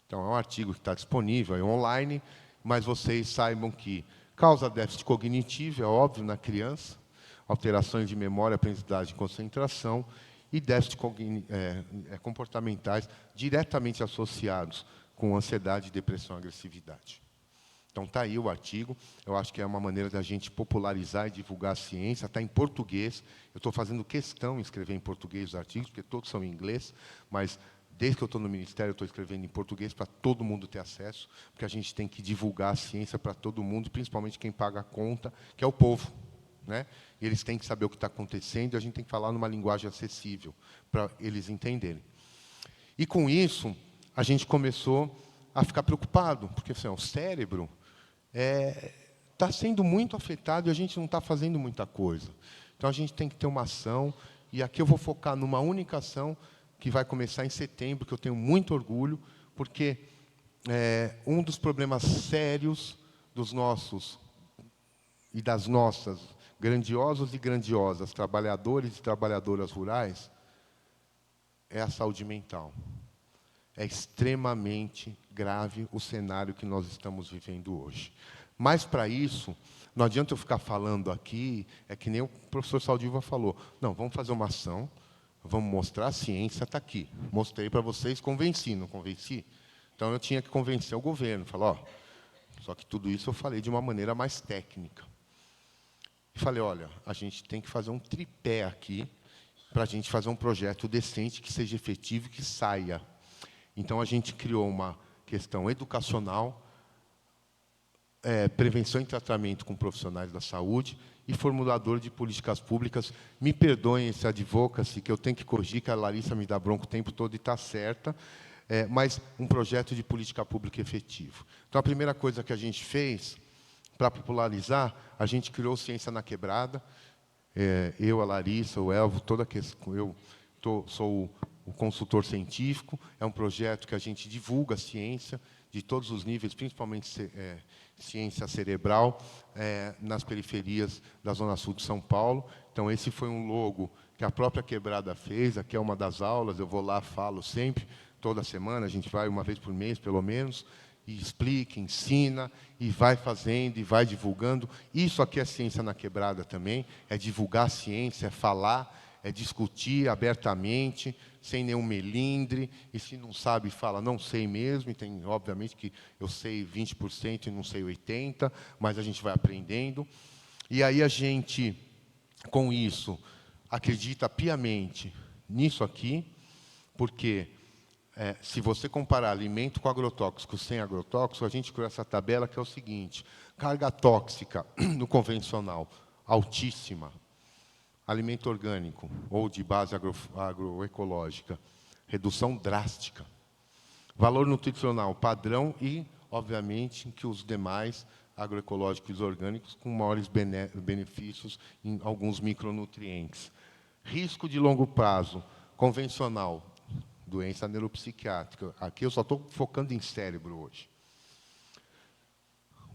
Então, é um artigo que está disponível, é online, mas vocês saibam que causa déficit cognitivo, é óbvio, na criança, alterações de memória, aprendizagem e concentração, e déficit comportamentais diretamente associados com ansiedade, depressão e agressividade. Então, está aí o artigo. Eu acho que é uma maneira da gente popularizar e divulgar a ciência. Está em português. Eu estou fazendo questão em escrever em português os artigos, porque todos são em inglês, mas, desde que eu estou no Ministério, eu estou escrevendo em português para todo mundo ter acesso, porque a gente tem que divulgar a ciência para todo mundo, principalmente quem paga a conta, que é o povo. Né? E eles têm que saber o que está acontecendo, e a gente tem que falar numa linguagem acessível, para eles entenderem. E, com isso, a gente começou a ficar preocupado, porque assim, o cérebro está sendo muito afetado e a gente não está fazendo muita coisa. Então, a gente tem que ter uma ação, e aqui eu vou focar numa única ação, que vai começar em setembro, que eu tenho muito orgulho, porque um dos problemas sérios dos nossos e das nossas grandiosos e grandiosas trabalhadores e trabalhadoras rurais é a saúde mental. É extremamente grave o cenário que nós estamos vivendo hoje. Mas, para isso, não adianta eu ficar falando aqui, é que nem o professor Saldiva falou. Não, vamos fazer uma ação, vamos mostrar, a ciência está aqui. Mostrei para vocês, convenci, não convenci? Então, eu tinha que convencer o governo. Falar, só que tudo isso eu falei de uma maneira mais técnica. E falei, olha, a gente tem que fazer um tripé aqui para a gente fazer um projeto decente, que seja efetivo e que saia. Então, a gente criou uma questão educacional, prevenção e tratamento com profissionais da saúde e formulador de políticas públicas. Me perdoem esse advocacy, que eu tenho que corrigir, que a Larissa me dá bronca o tempo todo e está certa, mas um projeto de política pública efetivo. Então, a primeira coisa que a gente fez, para popularizar, a gente criou Ciência na Quebrada. Eu, a Larissa, o Elvo, sou o consultor científico. É um projeto que a gente divulga a ciência de todos os níveis, principalmente ciência cerebral, nas periferias da Zona Sul de São Paulo. Então, esse foi um logo que a própria Quebrada fez. Aqui é uma das aulas, eu vou lá, falo sempre, toda semana, a gente vai uma vez por mês, pelo menos, e explica, ensina, e vai fazendo, e vai divulgando. Isso aqui é Ciência na Quebrada também, é divulgar a ciência, é falar, é discutir abertamente, sem nenhum melindre, e se não sabe, fala, não sei mesmo, e tem, obviamente, que eu sei 20% e não sei 80%, mas a gente vai aprendendo. E aí a gente, com isso, acredita piamente nisso aqui, porque se você comparar alimento com agrotóxico sem agrotóxico, a gente criou essa tabela que é o seguinte: carga tóxica no convencional, altíssima. Alimento orgânico ou de base agroecológica, redução drástica. Valor nutricional padrão e, obviamente, que os demais agroecológicos e orgânicos com maiores benefícios em alguns micronutrientes. Risco de longo prazo, convencional, doença neuropsiquiátrica. Aqui eu só estou focando em cérebro hoje.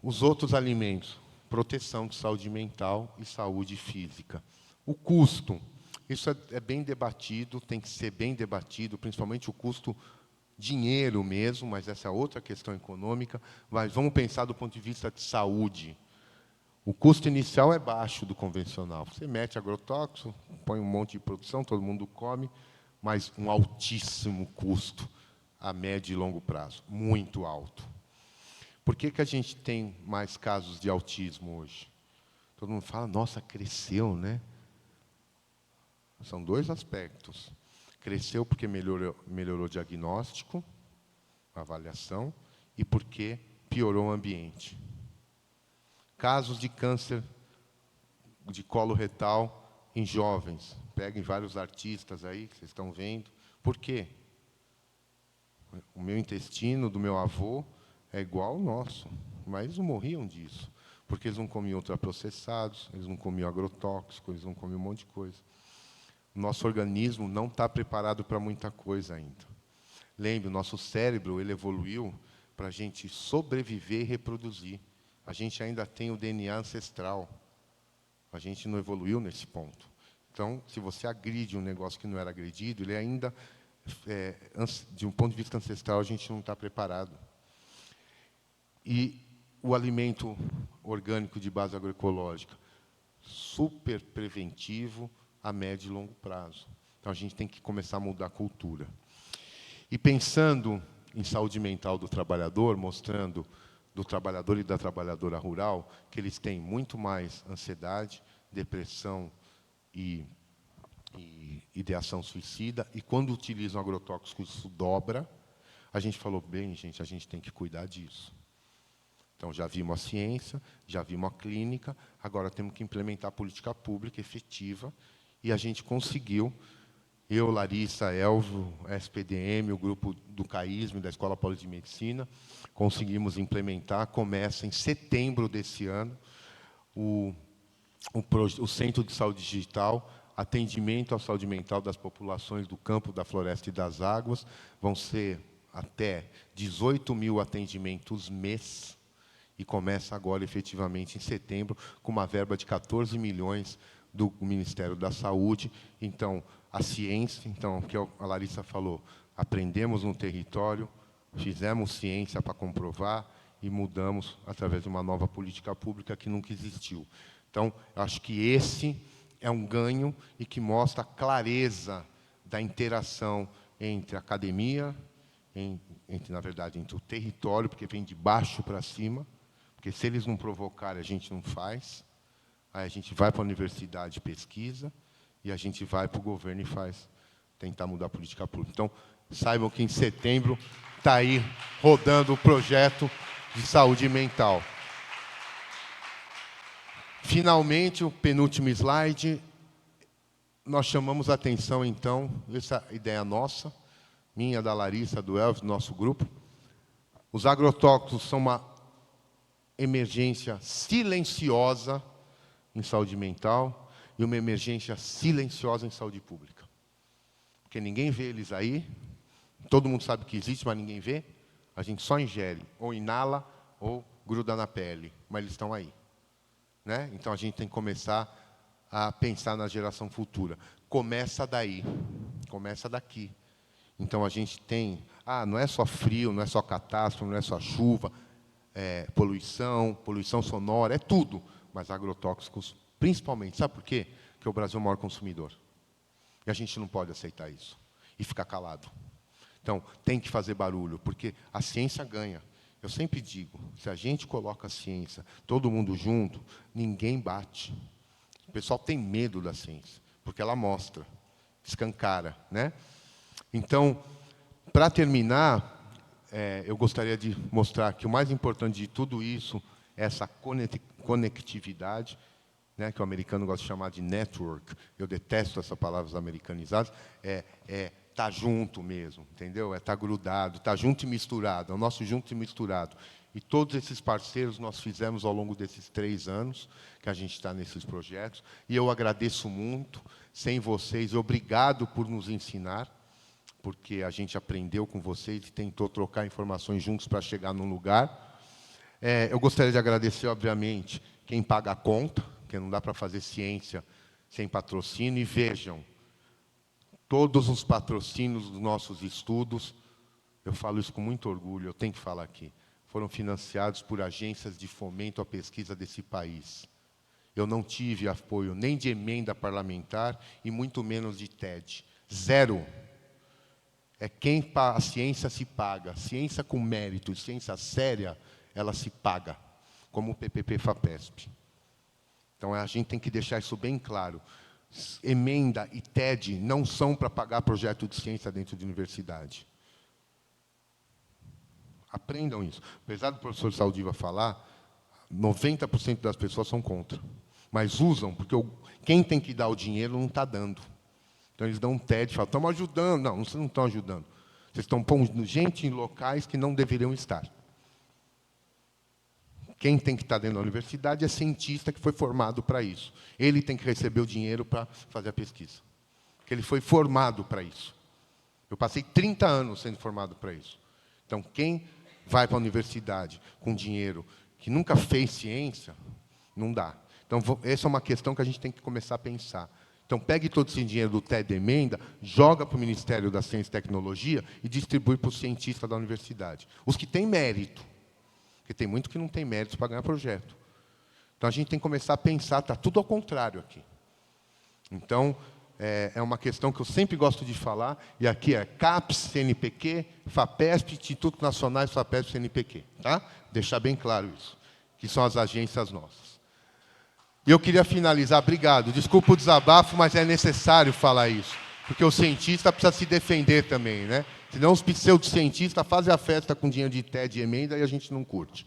Os outros alimentos, proteção de saúde mental e saúde física. O custo, isso é bem debatido, tem que ser bem debatido, principalmente o custo dinheiro mesmo, mas essa é outra questão econômica. Mas vamos pensar do ponto de vista de saúde. O custo inicial é baixo do convencional. Você mete agrotóxico, põe um monte de produção, todo mundo come, mas um altíssimo custo a médio e longo prazo, muito alto. Por que a gente tem mais casos de autismo hoje? Todo mundo fala, nossa, cresceu, né? São dois aspectos. Cresceu porque melhorou o diagnóstico, a avaliação, e porque piorou o ambiente. Casos de câncer de colo retal em jovens. Peguem vários artistas aí, que vocês estão vendo. Por quê? O meu intestino do meu avô é igual ao nosso, mas eles não morriam disso, porque eles não comiam ultraprocessados, eles não comiam agrotóxicos, eles não comiam um monte de coisa. O nosso organismo não está preparado para muita coisa ainda. Lembre, o nosso cérebro ele evoluiu para a gente sobreviver e reproduzir. A gente ainda tem o DNA ancestral. A gente não evoluiu nesse ponto. Então, se você agride um negócio que não era agredido, ele ainda, de um ponto de vista ancestral, a gente não está preparado. E o alimento orgânico de base agroecológica, super preventivo a médio e longo prazo. Então, a gente tem que começar a mudar a cultura. E pensando em saúde mental do trabalhador, mostrando do trabalhador e da trabalhadora rural, que eles têm muito mais ansiedade, depressão e ideação suicida, e quando utilizam agrotóxicos, isso dobra. A gente falou, bem, gente, a gente tem que cuidar disso. Então, já vimos a ciência, já vimos a clínica, agora temos que implementar a política pública efetiva, e a gente conseguiu, eu, Larissa, Elvio, SPDM, o grupo do CAISM, da Escola Paulista de Medicina, conseguimos implementar, começa em setembro desse ano, o Centro de Saúde Digital, atendimento à saúde mental das populações do campo, da floresta e das águas. Vão ser até 18 mil atendimentos mês, e começa agora, efetivamente, em setembro, com uma verba de 14 milhões do Ministério da Saúde. Então, a ciência, então, que a Larissa falou, aprendemos no território, fizemos ciência para comprovar e mudamos através de uma nova política pública que nunca existiu. Então, acho que esse é um ganho e que mostra a clareza da interação entre a academia, na verdade, entre o território, porque vem de baixo para cima, porque se eles não provocarem, a gente não faz. Aí a gente vai para a universidade e pesquisa, e a gente vai para o governo e tentar mudar a política pública. Então, saibam que em setembro está aí rodando o projeto de saúde mental. Finalmente, o penúltimo slide, nós chamamos a atenção, então, essa ideia nossa, minha, da Larissa, do Elvis, do nosso grupo. Os agrotóxicos são uma emergência silenciosa em saúde mental e uma emergência silenciosa em saúde pública. Porque ninguém vê eles aí, todo mundo sabe que existe, mas ninguém vê. A gente só ingere, ou inala, ou gruda na pele, mas eles estão aí. Né? Então, a gente tem que começar a pensar na geração futura. Começa daí, começa daqui. Então, a gente tem... não é só frio, não é só catástrofe, não é só chuva, poluição sonora, é tudo. Mas agrotóxicos, principalmente. Sabe por quê? Porque o Brasil é o maior consumidor. E a gente não pode aceitar isso e ficar calado. Então, tem que fazer barulho, porque a ciência ganha. Eu sempre digo, se a gente coloca a ciência, todo mundo junto, ninguém bate. O pessoal tem medo da ciência, porque ela mostra, escancara, né? Então, para terminar, eu gostaria de mostrar que o mais importante de tudo isso é essa conectividade, né, que o americano gosta de chamar de network. Eu detesto essa palavra americanizada. Tá junto mesmo, entendeu? Tá grudado, tá junto e misturado. É o nosso junto e misturado. E todos esses parceiros nós fizemos ao longo desses 3 anos que a gente está nesses projetos. E eu agradeço muito. Sem vocês, obrigado por nos ensinar, porque a gente aprendeu com vocês e tentou trocar informações juntos para chegar num lugar. Eu gostaria de agradecer, obviamente, quem paga a conta, porque não dá para fazer ciência sem patrocínio. E vejam, todos os patrocínios dos nossos estudos, eu falo isso com muito orgulho, eu tenho que falar aqui, foram financiados por agências de fomento à pesquisa desse país. Eu não tive apoio nem de emenda parlamentar e muito menos de TED. 0. A ciência se paga. Ciência com mérito, ciência séria, ela se paga, como o PPP-FAPESP. Então, a gente tem que deixar isso bem claro. Emenda e TED não são para pagar projeto de ciência dentro de universidade. Aprendam isso. Apesar do professor Saldiva falar, 90% das pessoas são contra. Mas usam, porque quem tem que dar o dinheiro não está dando. Então, eles dão um TED e falam, estamos ajudando. Não, vocês não estão ajudando. Vocês estão pondo gente em locais que não deveriam estar. Quem tem que estar dentro da universidade é cientista que foi formado para isso. Ele tem que receber o dinheiro para fazer a pesquisa. Porque ele foi formado para isso. Eu passei 30 anos sendo formado para isso. Então, quem vai para a universidade com dinheiro que nunca fez ciência, não dá. Então, essa é uma questão que a gente tem que começar a pensar. Então, pegue todo esse dinheiro do TED Emenda, joga para o Ministério da Ciência e Tecnologia e distribui para os cientistas da universidade. Os que têm mérito. Porque tem muito que não tem méritos para ganhar projeto. Então, a gente tem que começar a pensar, está tudo ao contrário aqui. Então, é uma questão que eu sempre gosto de falar, e aqui é CAPES, CNPq, FAPESP, Instituto Nacional, FAPESP, CNPq. Tá? Deixar bem claro isso, que são as agências nossas. E eu queria finalizar, obrigado, desculpa o desabafo, mas é necessário falar isso, porque o cientista precisa se defender também, né? Senão os pseudocientistas fazem a festa com dinheiro de TED e emenda e a gente não curte.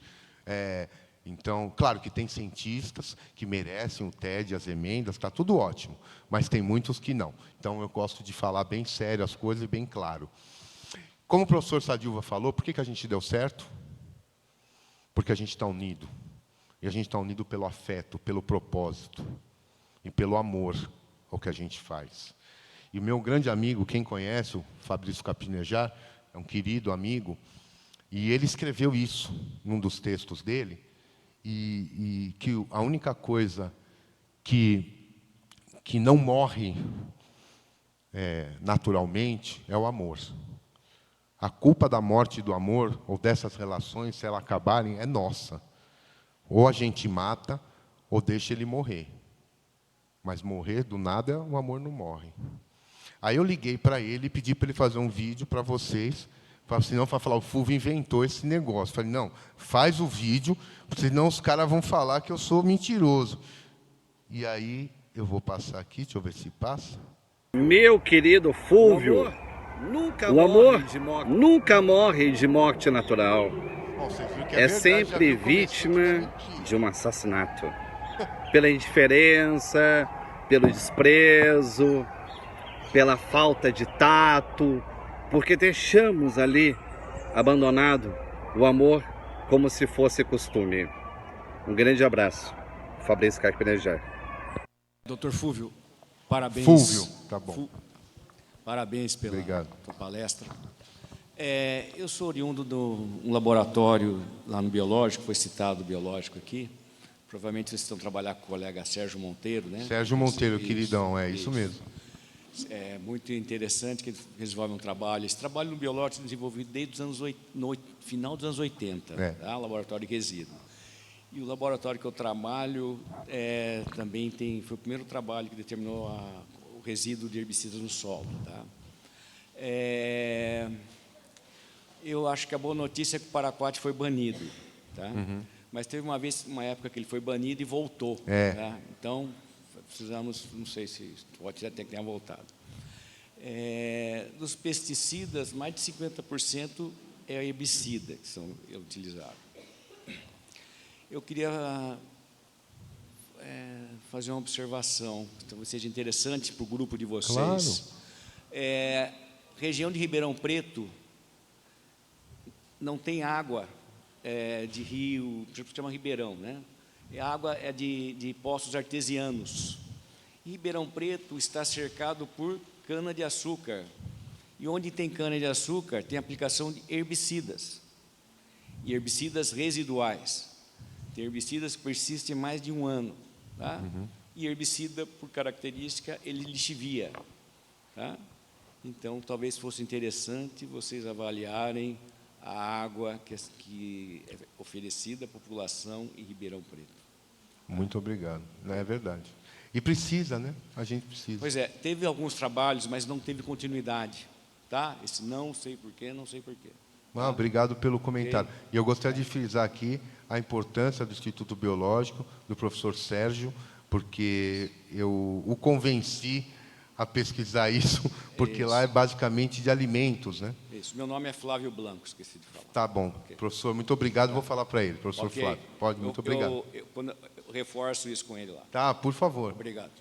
Então, claro que tem cientistas que merecem o TED, as emendas, está tudo ótimo, mas tem muitos que não. Então, eu gosto de falar bem sério as coisas e bem claro. Como o professor Sadilva falou, por que a gente deu certo? Porque a gente está unido. E a gente está unido pelo afeto, pelo propósito e pelo amor ao que a gente faz. E o meu grande amigo, quem conhece, o Fabrício Capinejar, é um querido amigo, e ele escreveu isso num dos textos dele, e que a única coisa que não morre naturalmente é o amor. A culpa da morte do amor, ou dessas relações, se elas acabarem, é nossa. Ou a gente mata, ou deixa ele morrer. Mas morrer do nada, o amor não morre. Aí eu liguei para ele e pedi para ele fazer um vídeo para vocês, senão vai falar, o Fulvio inventou esse negócio. Falei, não, faz o vídeo, senão os caras vão falar que eu sou mentiroso. E aí, eu vou passar aqui, deixa eu ver se passa. Meu querido Fulvio, o amor nunca morre de morte natural. Bom, É sempre vítima de um assassinato. Pela indiferença, pelo desprezo, pela falta de tato, porque deixamos ali abandonado o amor como se fosse costume. Um grande abraço. Fabrício Carpinejar. Doutor Fulvio, parabéns. Fulvio, tá bom. Parabéns pela Obrigado. tua palestra. Eu sou oriundo de um laboratório lá no Biológico, foi citado o Biológico aqui. Provavelmente vocês estão trabalhando com o colega Sérgio Monteiro, né? Sérgio Monteiro, queridão, isso mesmo. É muito interessante que eles desenvolvem um trabalho. Esse trabalho no Biológico é desenvolvido desde os anos no final dos anos 80, tá? Laboratório de resíduo. E o laboratório que eu trabalho também foi o primeiro trabalho que determinou o resíduo de herbicidas no solo. Tá? Eu acho que a boa notícia é que o paraquat foi banido. Tá? Uhum. Mas teve uma época que ele foi banido e voltou. Tá? Então, precisamos, não sei se pode até que tenha voltado. Dos pesticidas, mais de 50% é herbicida que são utilizados. Eu queria fazer uma observação, que talvez seja interessante para o grupo de vocês. Claro. Região de Ribeirão Preto não tem água de rio, chama Ribeirão, né? A água é de poços artesianos. E Ribeirão Preto está cercado por cana-de-açúcar. E onde tem cana-de-açúcar, tem aplicação de herbicidas. E herbicidas residuais. Tem herbicidas que persistem mais de um ano. Tá? Uhum. E herbicida, por característica, ele lixivia. Tá? Então, talvez fosse interessante vocês avaliarem a água que é oferecida à população em Ribeirão Preto. Muito obrigado. É verdade. E precisa, né? A gente precisa. Pois é, teve alguns trabalhos, mas não teve continuidade. Tá? Esse não sei porquê, não sei porquê. Obrigado pelo comentário. E eu gostaria de frisar aqui a importância do Instituto Biológico, do professor Sérgio, porque eu o convenci a pesquisar isso, porque lá é basicamente de alimentos, né? Isso. Meu nome é Flávio Blanco, esqueci de falar. Tá bom. Okay. Professor, muito obrigado. Vou falar para ele, professor Okay. Flávio. Pode, muito obrigado. Eu reforço isso com ele lá. Tá, por favor. Obrigado.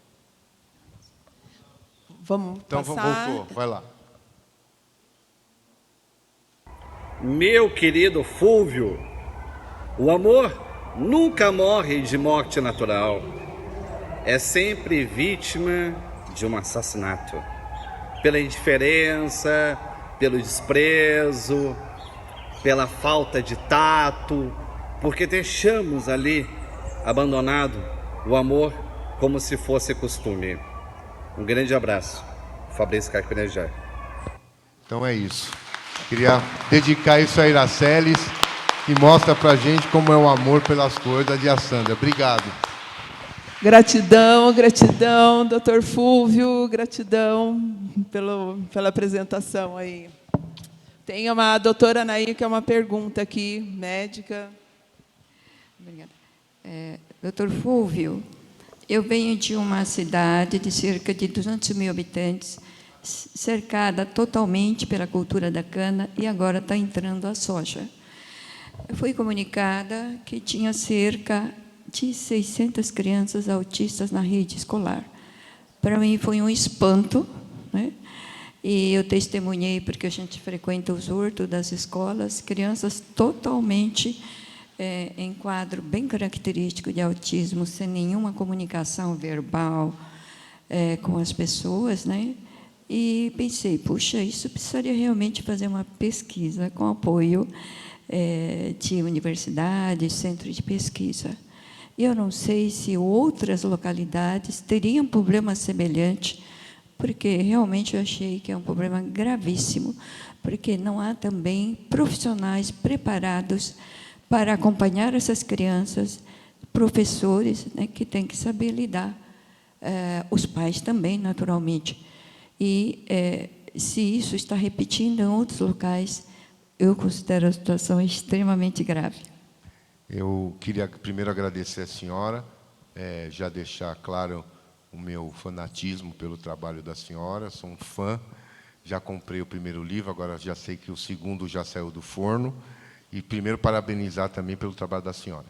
Vamos Então, passar. voltou. Vai lá. Meu querido Fúvio, o amor nunca morre de morte natural. É sempre vítima de um assassinato. Pela indiferença, pelo desprezo, pela falta de tato, porque deixamos ali abandonado o amor como se fosse costume. Um grande abraço. Fabrício Carpinejar. Então é isso. Queria dedicar isso a Iraceles, que mostra pra gente como é o amor pelas coisas de Sandra. Obrigado. Gratidão, gratidão, doutor Fúvio, gratidão pela apresentação aí. Tem uma doutora Anaí, que é uma pergunta aqui, médica. Obrigada. Doutor Fúvio, eu venho de uma cidade de cerca de 200 mil habitantes, cercada totalmente pela cultura da cana, e agora está entrando a soja. Eu fui comunicada que tinha cerca de 600 crianças autistas na rede escolar. Para mim foi um espanto, né? E eu testemunhei, porque a gente frequenta os hortos das escolas, crianças totalmente em quadro bem característico de autismo, sem nenhuma comunicação verbal com as pessoas, né? E pensei, puxa, isso precisaria realmente fazer uma pesquisa com apoio de universidades, centro de pesquisa. E eu não sei se outras localidades teriam problema semelhante, porque realmente eu achei que é um problema gravíssimo, porque não há também profissionais preparados para acompanhar essas crianças, professores, né, que têm que saber lidar, os pais também, naturalmente. E se isso está repetindo em outros locais, eu considero a situação extremamente grave. Eu queria primeiro agradecer a senhora, já deixar claro o meu fanatismo pelo trabalho da senhora, sou um fã, já comprei o primeiro livro, agora já sei que o segundo já saiu do forno, e primeiro parabenizar também pelo trabalho da senhora.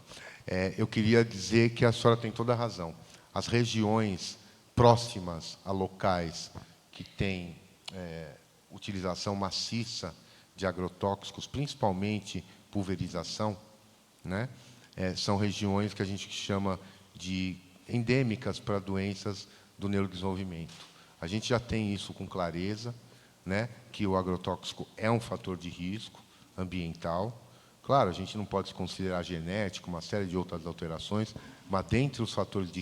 Eu queria dizer que a senhora tem toda a razão. As regiões próximas a locais que têm utilização maciça de agrotóxicos, principalmente pulverização, né? São regiões que a gente chama de endêmicas para doenças do neurodesenvolvimento. A gente já tem isso com clareza, né? Que o agrotóxico é um fator de risco ambiental. Claro, a gente não pode considerar genético, uma série de outras alterações, mas dentre os fatores de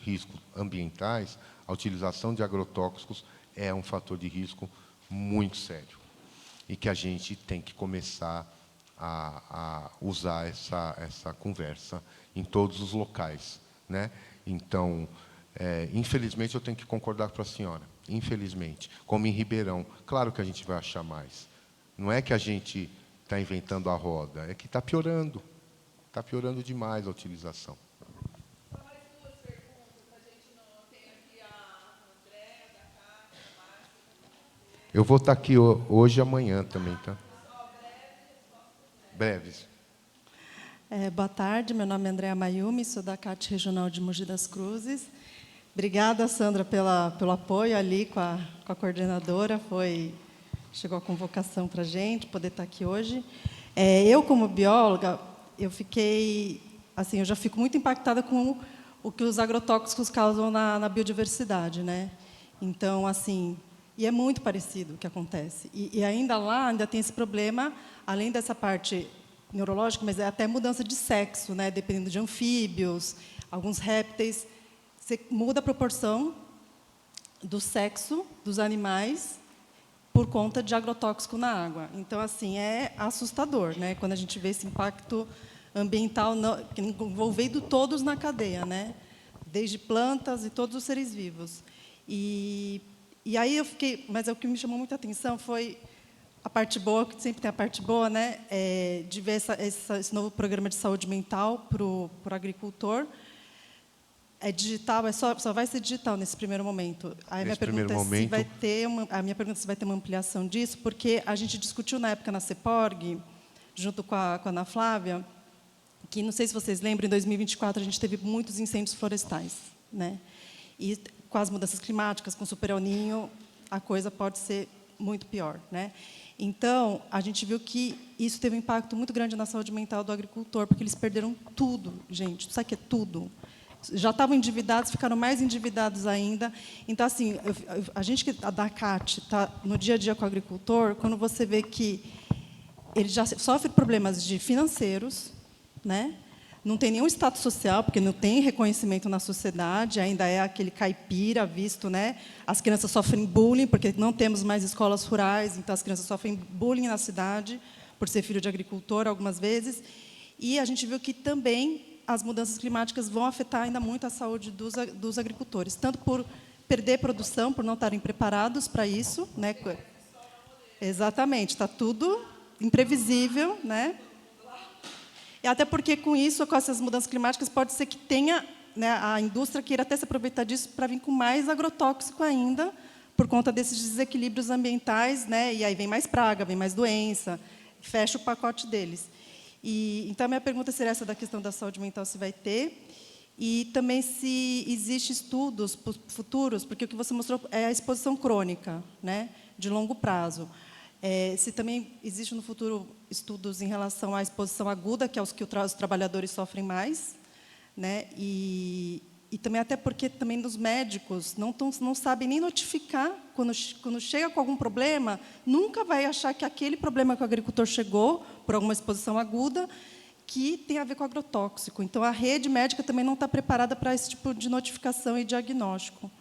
risco ambientais, a utilização de agrotóxicos é um fator de risco muito sério e que a gente tem que começar a usar essa conversa em todos os locais, né? Então, infelizmente, eu tenho que concordar com a senhora. Infelizmente, como em Ribeirão, claro que a gente vai achar mais. Não é que a gente está inventando a roda, é que está piorando demais a utilização. Eu vou estar aqui hoje e amanhã também, tá? Breves. Boa tarde, meu nome é Andréa Mayumi, sou da CAT Regional de Mogi das Cruzes. Obrigada, Sandra, pelo apoio ali com a coordenadora, chegou a convocação para a gente poder estar aqui hoje. Eu, como bióloga, eu já fico muito impactada com o que os agrotóxicos causam na biodiversidade, né? Então, assim, e é muito parecido o que acontece. E ainda tem esse problema, além dessa parte neurológica, mas é até mudança de sexo, né? Dependendo de anfíbios, alguns répteis, você muda a proporção do sexo dos animais por conta de agrotóxico na água. Então, assim, é assustador, né? Quando a gente vê esse impacto ambiental envolvendo todos na cadeia, né? Desde plantas e todos os seres vivos. E aí eu fiquei, mas o que me chamou muita atenção foi a parte boa, que sempre tem a parte boa, né? De ver esse novo programa de saúde mental para o agricultor. É digital, só vai ser digital nesse primeiro momento. Aí Nesse primeiro momento. A minha pergunta é se vai ter uma ampliação disso, porque a gente discutiu na época na CEPORG, junto com a Ana Flávia, que, não sei se vocês lembram, em 2024 a gente teve muitos incêndios florestais, né? E com as mudanças climáticas, com o Super El Niño, a coisa pode ser muito pior, né? Então, a gente viu que isso teve um impacto muito grande na saúde mental do agricultor, porque eles perderam tudo, gente. Sabe o que é tudo? Já estavam endividados, ficaram mais endividados ainda. Então, assim, a gente que da CAT está no dia a dia com o agricultor, quando você vê que ele já sofre problemas financeiros, né? Não tem nenhum status social, porque não tem reconhecimento na sociedade, ainda é aquele caipira visto, né? As crianças sofrem bullying, porque não temos mais escolas rurais, então as crianças sofrem bullying na cidade, por ser filho de agricultor, algumas vezes. E a gente viu que também as mudanças climáticas vão afetar ainda muito a saúde dos agricultores, tanto por perder produção, por não estarem preparados para isso, né? Exatamente, está tudo imprevisível, né? E até porque, com isso, com essas mudanças climáticas, pode ser que tenha, né, a indústria queira até se aproveitar disso para vir com mais agrotóxico ainda, por conta desses desequilíbrios ambientais, né? E aí vem mais praga, vem mais doença, fecha o pacote deles. Então, a minha pergunta seria essa da questão da saúde mental, se vai ter, e também se existe estudos futuros, porque o que você mostrou é a exposição crônica, né, de longo prazo. Se também existe no futuro estudos em relação à exposição aguda, que é os que os trabalhadores sofrem mais, né, e também até porque também os médicos não sabem nem notificar, quando chega com algum problema, nunca vai achar que aquele problema que o agricultor chegou, por alguma exposição aguda, que tem a ver com agrotóxico. Então, a rede médica também não está preparada para esse tipo de notificação e diagnóstico.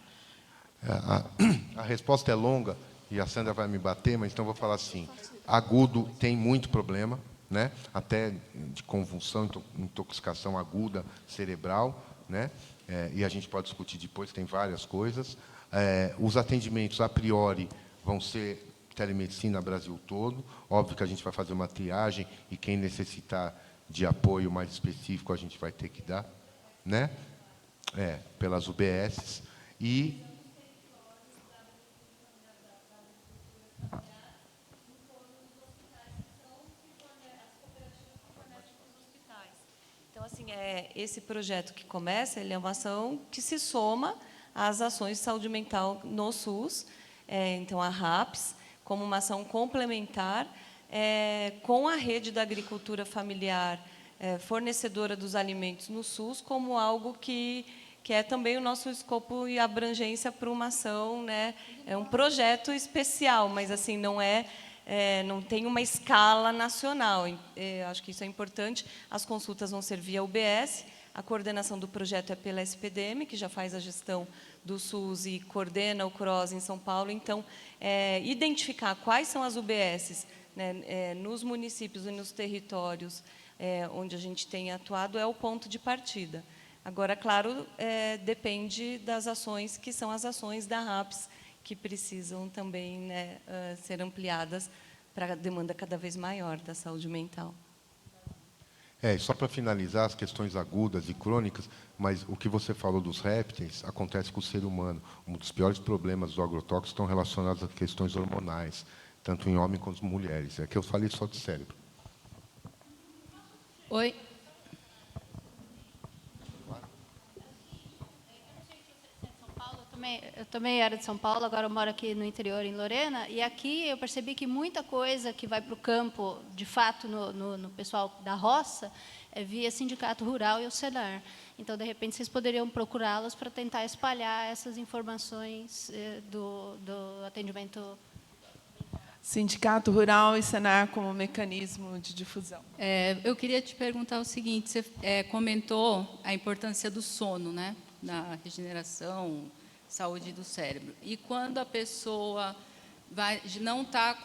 A resposta é longa, e a Sandra vai me bater, mas então vou falar assim: agudo tem muito problema, né? Até de convulsão, intoxicação aguda cerebral, né? E a gente pode discutir depois, tem várias coisas. Os atendimentos, a priori, vão ser telemedicina Brasil todo. Óbvio que a gente vai fazer uma triagem e quem necessitar de apoio mais específico a gente vai ter que dar, né? Pelas UBSs. E então, assim, esse projeto que começa, ele é uma ação que se soma às ações de saúde mental no SUS, então a RAPS, como uma ação complementar, com a rede da agricultura familiar, fornecedora dos alimentos no SUS, como algo que é também o nosso escopo e abrangência para uma ação, né? É um projeto especial, mas assim não tem uma escala nacional. Acho que isso é importante. As consultas vão ser via UBS, a coordenação do projeto é pela SPDM, que já faz a gestão do SUS e coordena o CROSS em São Paulo. Então, identificar quais são as UBSs, né, nos municípios e nos territórios onde a gente tem atuado é o ponto de partida. Agora, claro, depende das ações, que são as ações da RAPS, que precisam também, né, ser ampliadas para a demanda cada vez maior da saúde mental. Só para finalizar, as questões agudas e crônicas, mas o que você falou dos répteis acontece com o ser humano. Um dos piores problemas do agrotóxico estão relacionados a questões hormonais, tanto em homens quanto em mulheres. É que eu falei só de cérebro. Oi. Eu também era de São Paulo, agora eu moro aqui no interior, em Lorena, e aqui eu percebi que muita coisa que vai para o campo, de fato, no pessoal da roça, é via Sindicato Rural e o Senar. Então, de repente, vocês poderiam procurá-los para tentar espalhar essas informações do atendimento. Sindicato Rural e Senar como mecanismo de difusão. Eu queria te perguntar o seguinte: você comentou a importância do sono, né, na regeneração, saúde do cérebro. E quando a pessoa não está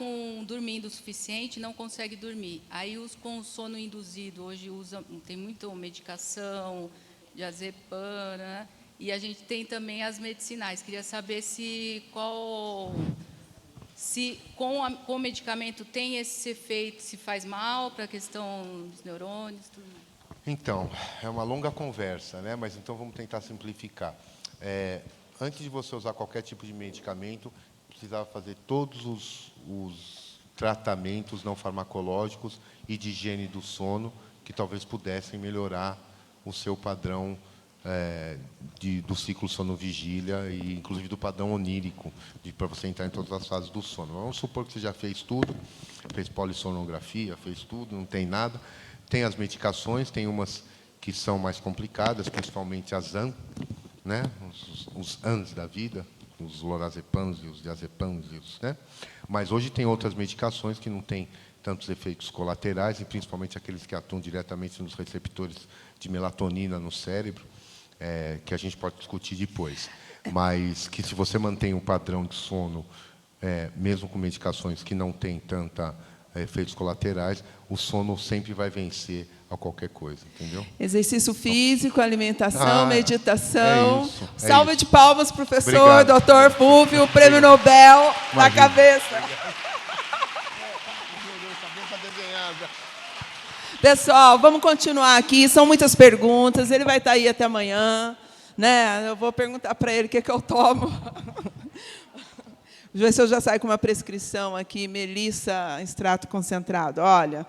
dormindo o suficiente, não consegue dormir, aí com o sono induzido, hoje tem muita medicação, diazepam, né? E a gente tem também as medicinais. Queria saber se com o medicamento tem esse efeito, se faz mal para a questão dos neurônios, tudo. Então, é uma longa conversa, né? Mas então vamos tentar simplificar. Antes de você usar qualquer tipo de medicamento, precisava fazer todos os tratamentos não farmacológicos e de higiene do sono que talvez pudessem melhorar o seu padrão do ciclo sono-vigília e, inclusive, do padrão onírico, para você entrar em todas as fases do sono. Vamos supor que você já fez tudo, fez polissonografia, fez tudo, não tem nada. Tem as medicações, tem umas que são mais complicadas, principalmente as AN, né? Os ANs da vida, os lorazepams e os diazepams, né? Mas hoje tem outras medicações que não têm tantos efeitos colaterais, e principalmente aqueles que atuam diretamente nos receptores de melatonina no cérebro, que a gente pode discutir depois. Mas que, se você mantém um padrão de sono, mesmo com medicações que não têm tanta efeitos colaterais, o sono sempre vai vencer a qualquer coisa, entendeu? Exercício físico, alimentação, meditação. É isso. Salva de palmas, professor, Obrigado. doutor Fúvio, prêmio Nobel na cabeça. Pessoal, vamos continuar aqui, são muitas perguntas, ele vai estar aí até amanhã, né? Eu vou perguntar para ele o que eu tomo. Ver se eu já saio com uma prescrição aqui, Melissa, extrato concentrado. Olha,